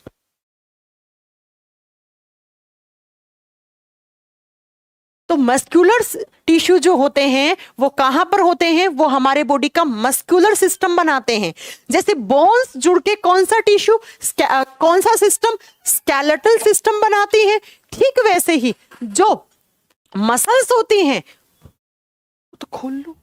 तो मस्कुलर टिश्यू जो होते हैं वो कहां पर होते हैं? वो हमारे बॉडी का मस्कुलर सिस्टम बनाते हैं। जैसे बोन्स जुड़ के कौन सा टिश्यू, कौन सा सिस्टम? स्केलेटल सिस्टम बनाती है। ठीक वैसे ही जो मसल्स होती हैं, तो खोल लो।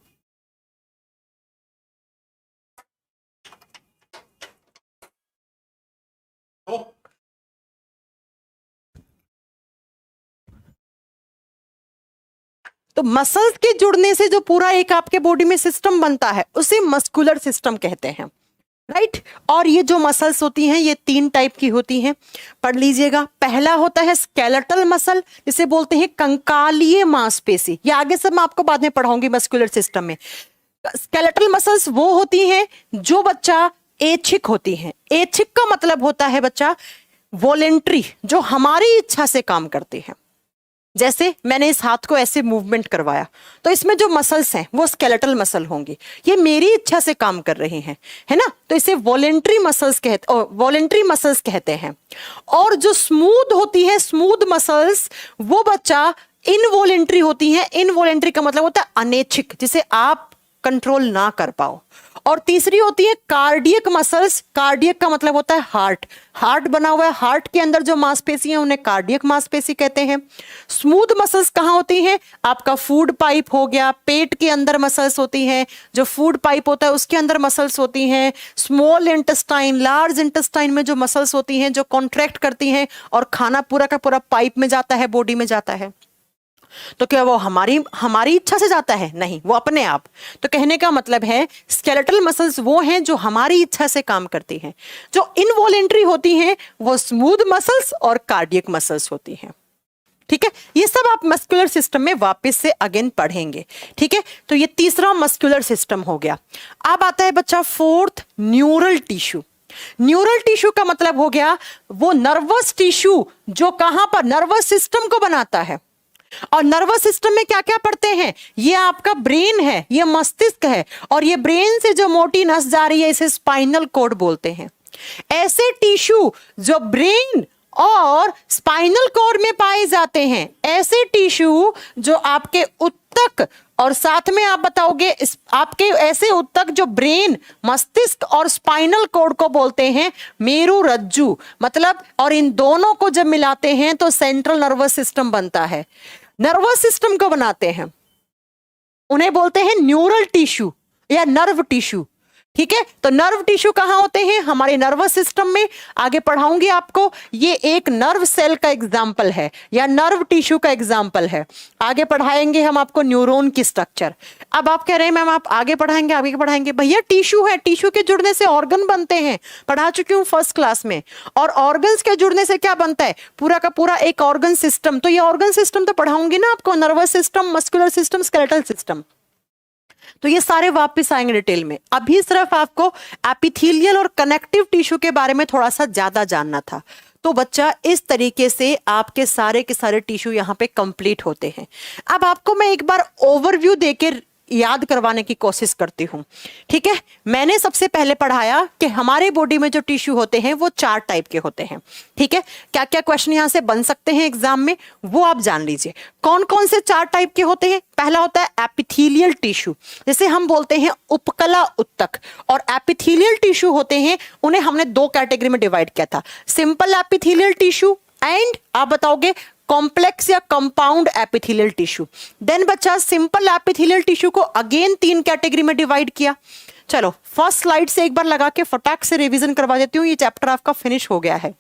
तो मसल्स के जुड़ने से जो पूरा एक आपके बॉडी में सिस्टम बनता है उसे मस्कुलर सिस्टम कहते हैं, राइट। और ये जो मसल्स होती हैं ये 3 टाइप की होती हैं, पढ़ लीजिएगा। पहला होता है स्केलेटल मसल, जिसे बोलते हैं कंकालीय मांसपेशी। ये आगे सब मैं आपको बाद में पढ़ाऊंगी मस्कुलर सिस्टम में। स्केलेटल मसल्स वो होती हैं जो बच्चा ऐच्छिक होती हैं। ऐच्छिक का मतलब होता है बच्चा वॉलेंट्री, जो हमारी इच्छा से काम करती हैं। जैसे मैंने इस हाथ को ऐसे मूवमेंट करवाया तो इसमें जो मसल्स हैं वो स्केलेटल मसल होंगी, ये मेरी इच्छा से काम कर रहे हैं, है ना। तो इसे वॉलेंट्री मसल्स कहते हैं। और जो स्मूथ होती है, स्मूथ मसल्स, वो बच्चा इनवॉलेंट्री होती हैं। इनवॉलेंट्री का मतलब होता है अनैच्छिक, जिसे आप कंट्रोल ना कर पाओ। और तीसरी होती है कार्डियक मसल्स। कार्डियक का मतलब होता है हार्ट। हार्ट बना हुआ है, हार्ट के अंदर जो मांसपेशी है उन्हें कार्डियक मांसपेशी कहते हैं। स्मूथ मसल्स कहाँ होती हैं? आपका फूड पाइप हो गया, पेट के अंदर मसल्स होती हैं। जो फूड पाइप होता है उसके अंदर मसल्स होती हैं। स्मॉल इंटेस्टाइन, लार्ज इंटेस्टाइन में जो मसल्स होती हैं जो कॉन्ट्रैक्ट करती हैं और खाना पूरा का पूरा पाइप में जाता है, बॉडी में जाता है। तो क्या वो हमारी इच्छा से जाता है? नहीं, वो अपने आप। तो कहने का मतलब है स्केलेटल मसल्स वो हैं जो हमारी इच्छा से काम करती हैं। जो इनवॉलेंट्री होती हैं वो स्मूथ मसल्स और कार्डियक मसल्स होती हैं। ठीक है, ये सब आप मस्कुलर सिस्टम में वापस से अगेन पढ़ेंगे। ठीक है, तो ये तीसरा मस्कुलर सिस्टम हो गया। अब आता है बच्चा fourth, neural tissue. Neural tissue का मतलब हो गया वो नर्वस टिश्यू जो कहां पर? नर्वस सिस्टम को बनाता है। और नर्वस सिस्टम में क्या क्या पढ़ते हैं? ये आपका ब्रेन है, ये मस्तिष्क है, और ये ब्रेन से जो मोटी नस जा रही है इसे स्पाइनल कॉर्ड बोलते हैं। ऐसे टिश्यू जो ब्रेन और स्पाइनल कॉर्ड में पाए जाते हैं, ऐसे टिश्यू जो आपके उत्तक और साथ में आप बताओगे आपके ऐसे उत्तक जो ब्रेन, मस्तिष्क और स्पाइनल कॉर्ड को बोलते हैं मेरुरज्जु, मतलब। और इन दोनों को जब मिलाते हैं तो सेंट्रल नर्वस सिस्टम बनता है। नर्वस सिस्टम को बनाते हैं, उन्हें बोलते हैं न्यूरल टिश्यू या नर्व टिश्यू। ठीक है, तो नर्व टिश्यू कहां होते हैं? हमारे नर्वस सिस्टम में। आगे पढ़ाऊंगी आपको। ये एक नर्व सेल का एग्जाम्पल है या नर्व टिश्यू का एग्जाम्पल है। आगे पढ़ाएंगे हम आपको न्यूरॉन की स्ट्रक्चर। अब आप कह रहे हैं मैम आप आगे पढ़ाएंगे। भैया टिश्यू है, टिश्यू के जुड़ने से ऑर्गन बनते हैं, पढ़ा चुकी हूं फर्स्ट क्लास में। और ऑर्गन्स के जुड़ने से क्या बनता है? पूरा का पूरा एक ऑर्गन सिस्टम। तो ये ऑर्गन सिस्टम तो पढ़ाऊंगी ना आपको, nervous system, muscular system, skeletal system. तो ये सारे वापस आएंगे डिटेल में। अभी सिर्फ आपको एपिथेलियल और कनेक्टिव टिश्यू के बारे में थोड़ा सा ज्यादा जानना था। तो बच्चा इस तरीके से आपके सारे के सारे टिश्यू यहाँ पे कंप्लीट होते हैं। अब आपको मैं एक बार ओवरव्यू देके याद करवाने की कोशिश करती हूं। ठीक है, मैंने सबसे पहले पढ़ाया कि हमारे बॉडी में जो टिश्यू होते हैं वो 4 टाइप के होते हैं। ठीक है, क्या क्या क्वेश्चन यहां से बन सकते हैं एग्जाम में वो आप जान लीजिए। कौन कौन से 4 टाइप के होते हैं? पहला होता है एपिथेलियल टिश्यू, जिसे हम बोलते हैं उपकला उत्तक। और एपिथेलियल टिश्यू होते हैं, उन्हें हमने 2 कैटेगरी में डिवाइड किया था, सिंपल एपिथेलियल टिश्यू एंड आप बताओगे कॉम्प्लेक्स या कंपाउंड एपिथेलियल टिश्यू। देन बच्चा सिंपल एपिथेलियल टिश्यू को अगेन 3 कैटेगरी में डिवाइड किया। चलो फर्स्ट स्लाइड से एक बार लगा के फटाक से रिवीजन करवा देती हूँ, ये चैप्टर आपका फिनिश हो गया है।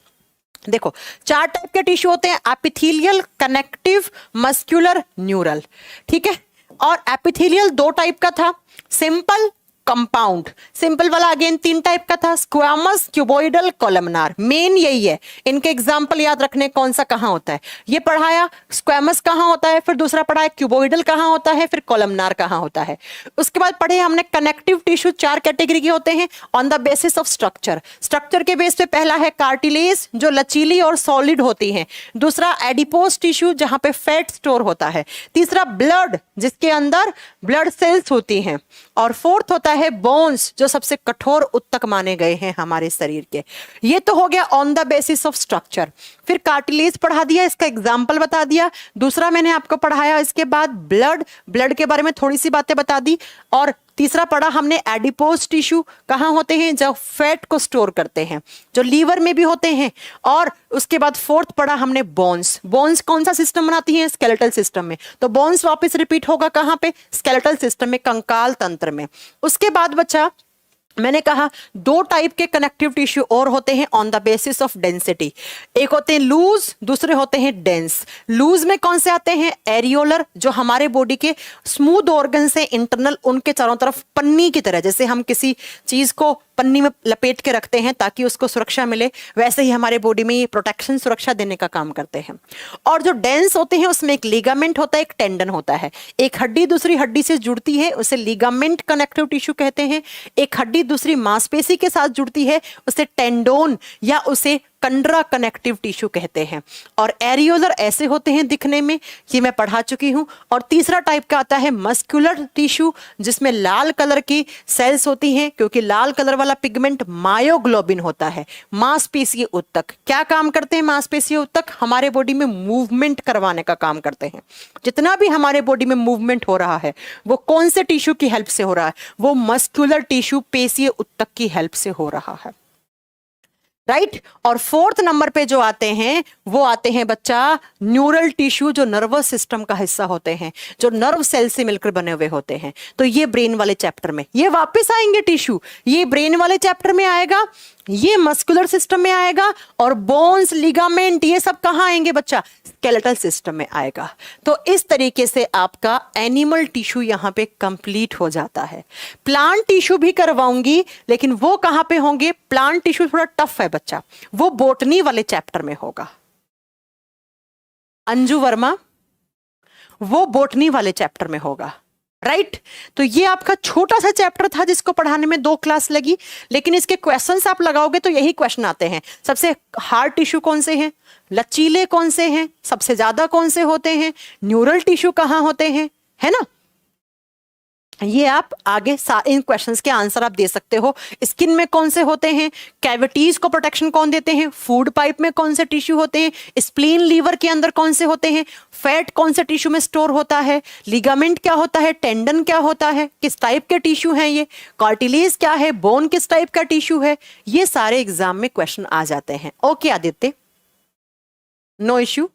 देखो 4 टाइप के टिश्यू होते हैं, एपिथेलियल, कनेक्टिव, मस्कुलर, न्यूरल। ठीक है, और एपिथेलियल 2 टाइप का था, सिंपल कंपाउंड। सिंपल वाला अगेन 3 टाइप का था, स्क्वामस, क्यूबोइडल, कॉलमनार। मेन यही है, इनके एग्जाम्पल याद रखने कौन सा कहां होता है। ये पढ़ाया स्क्वामस कहां होता है, फिर दूसरा पढ़ाया क्यूबोइडल कहां होता है, फिर कॉलमनार कहां होता है। उसके बाद पढ़े हमने कनेक्टिव टिश्यू 4 कैटेगरी के होते हैं on the basis of structure. Structure के बेस पे पहला है कार्टिलेज जो लचीली और सॉलिड होती है, दूसरा एडिपोज टिश्यू जहां पे फैट स्टोर होता है, तीसरा ब्लड जिसके अंदर ब्लड सेल्स होती हैं, और फोर्थ होता है बोन्स जो सबसे कठोर उत्तक माने गए हैं हमारे शरीर के। ये तो हो गया on the basis of structure. फिर कार्टिलेज पढ़ा दिया, इसका एग्जांपल बता दिया। दूसरा मैंने आपको पढ़ाया इसके बाद ब्लड के बारे में थोड़ी सी बातें बता दी, और तीसरा पढ़ा हमने एडिपोज टिश्यू कहां होते हैं, जो फैट को स्टोर करते हैं, जो लीवर में भी होते हैं। और उसके बाद फोर्थ पढ़ा हमने बोन्स। बोन्स कौन सा सिस्टम बनाती हैं, स्केलेटल सिस्टम में। तो बोन्स वापस रिपीट होगा कहां पे, स्केलेटल सिस्टम में, कंकाल तंत्र में। उसके बाद बच्चा मैंने कहा 2 टाइप के कनेक्टिव टिश्यू और होते हैं on the basis of density. एक होते हैं लूज, दूसरे होते हैं डेंस। लूज में कौन से आते हैं, एरियोलर जो हमारे बॉडी के स्मूथ ऑर्गन से इंटरनल उनके चारों तरफ पन्नी की तरह, जैसे हम किसी चीज को पन्नी में लपेट के रखते हैं ताकि उसको सुरक्षा मिले, वैसे ही हमारे बॉडी में ये प्रोटेक्शन सुरक्षा देने का काम करते हैं। और जो डेंस होते हैं उसमें एक लिगामेंट होता है, एक टेंडन होता है। एक हड्डी दूसरी हड्डी से जुड़ती है, उसे लिगामेंट कनेक्टिव टिश्यू कहते हैं। एक हड्डी दूसरी मांसपेशी के साथ जुड़ती है, उसे टेंडोन या उसे कंडरा कनेक्टिव टिश्यू कहते हैं। और एरियोलर ऐसे होते हैं दिखने में, ये मैं पढ़ा चुकी हूं। और तीसरा टाइप का आता है मस्कुलर टिश्यू जिसमें लाल कलर की सेल्स होती हैं, क्योंकि लाल कलर वाला पिगमेंट मायोग्लोबिन होता है। मांसपेशीय उत्तक क्या काम करते हैं, मांसपेशीय उत्तक हमारे बॉडी में मूवमेंट करवाने का काम करते हैं। जितना भी हमारे बॉडी में मूवमेंट हो रहा है वो कौन से टिश्यू की हेल्प से हो रहा है, वो मस्कुलर टिश्यू पेशीय उत्तक की हेल्प से हो रहा है, राइट। और फोर्थ नंबर पे जो आते हैं वो आते हैं बच्चा न्यूरल टिश्यू जो नर्वस सिस्टम का हिस्सा होते हैं, जो नर्व सेल से मिलकर बने हुए होते हैं। तो ये ब्रेन वाले चैप्टर में ये वापस आएंगे टिश्यू, ये ब्रेन वाले चैप्टर में आएगा, ये मस्कुलर सिस्टम में आएगा, और बोन्स, लिगामेंट ये सब कहां आएंगे बच्चा, स्केलेटल सिस्टम में आएगा। तो इस तरीके से आपका एनिमल टिश्यू यहां पे कंप्लीट हो जाता है। प्लांट टिश्यू भी करवाऊंगी, लेकिन वो कहां पे होंगे, प्लांट टिश्यू थोड़ा टफ है बच्चा, वो बोटनी वाले चैप्टर में होगा। अंजू वर्मा, वो बोटनी वाले चैप्टर में होगा, राइट। तो ये आपका छोटा सा चैप्टर था जिसको पढ़ाने में 2 क्लास लगी, लेकिन इसके क्वेश्चंस आप लगाओगे तो यही क्वेश्चन आते हैं। सबसे हार्ड टिश्यू कौन से हैं, लचीले कौन से हैं, सबसे ज्यादा कौन से होते हैं, न्यूरल टिश्यू कहां होते हैं, है ना। ये आप आगे इन क्वेश्चंस के आंसर आप दे सकते हो। स्किन में कौन से होते हैं, कैविटीज को प्रोटेक्शन कौन देते हैं, फूड पाइप में कौन से टिश्यू होते हैं, स्प्लीन लीवर के अंदर कौन से होते हैं, फैट कौन से टिश्यू में स्टोर होता है, लिगामेंट क्या होता है, टेंडन क्या होता है, किस टाइप के टिश्यू हैं ये, कार्टिलेज क्या है, बोन किस टाइप का टिश्यू है, ये सारे एग्जाम में क्वेश्चन आ जाते हैं। ओके आदित्य, नो इश्यू,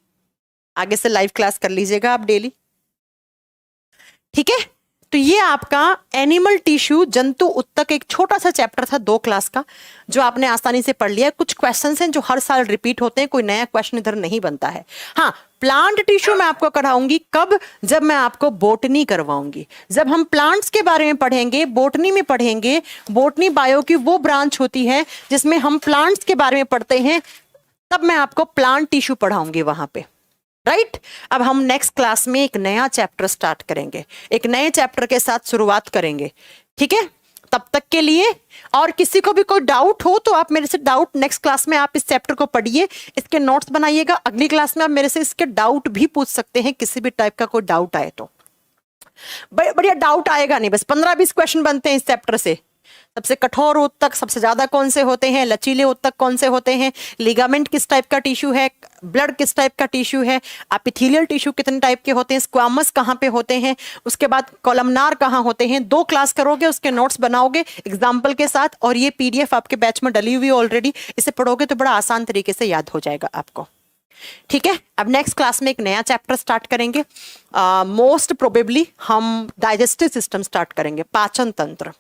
आगे से लाइव क्लास कर लीजिएगा आप डेली, ठीक है। तो ये आपका एनिमल टिश्यू जंतु उत्तक एक छोटा सा चैप्टर था 2 क्लास का, जो आपने आसानी से पढ़ लिया। कुछ क्वेश्चंस हैं जो हर साल रिपीट होते हैं, कोई नया क्वेश्चन इधर नहीं बनता है। हाँ, प्लांट टिश्यू मैं आपको कराऊंगी कब, जब मैं आपको बोटनी करवाऊंगी। जब हम प्लांट्स के बारे में पढ़ेंगे, बोटनी में पढ़ेंगे, बोटनी बायो की वो ब्रांच होती है जिसमें हम प्लांट्स के बारे में पढ़ते हैं, तब मैं आपको प्लांट टिश्यू पढ़ाऊंगी वहां पे, राइट। अब हम नेक्स्ट क्लास में एक नया चैप्टर स्टार्ट करेंगे, एक नए चैप्टर के साथ शुरुआत करेंगे, ठीक है। तब तक के लिए, और किसी को भी कोई डाउट हो तो आप मेरे से डाउट नेक्स्ट क्लास में आप इस चैप्टर को पढ़िए, इसके नोट्स बनाइएगा। अगली क्लास में आप मेरे से इसके डाउट भी पूछ सकते हैं, किसी भी टाइप का कोई डाउट आए तो। बढ़िया डाउट आएगा नहीं, बस 15-20 क्वेश्चन बनते हैं इस चैप्टर से। सबसे कठोर उत्तक सबसे ज्यादा कौन से होते हैं, लचीले उत्तक कौन से होते हैं, लिगामेंट किस टाइप का टिश्यू है, ब्लड किस टाइप का टिश्यू है, एपिथेलियल टिश्यू कितने टाइप के होते हैं, स्क्वामस कहां पे होते हैं, उसके बाद कॉलमनार कहां होते हैं। 2 क्लास करोगे, उसके नोट्स बनाओगे एग्जाम्पल के साथ, और ये पीडीएफ आपके बैच में डली हुई ऑलरेडी, इसे पढ़ोगे तो बड़ा आसान तरीके से याद हो जाएगा आपको, ठीक है। अब नेक्स्ट क्लास में एक नया चैप्टर स्टार्ट करेंगे, मोस्ट प्रोबेबली हम डाइजेस्टिव सिस्टम स्टार्ट करेंगे, पाचन तंत्र,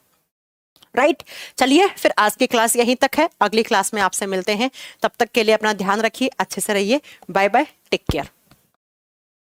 राइट। चलिए फिर आज की क्लास यहीं तक है, अगली क्लास में आपसे मिलते हैं। तब तक के लिए अपना ध्यान रखिए, अच्छे से रहिए, बाय बाय, टेक केयर।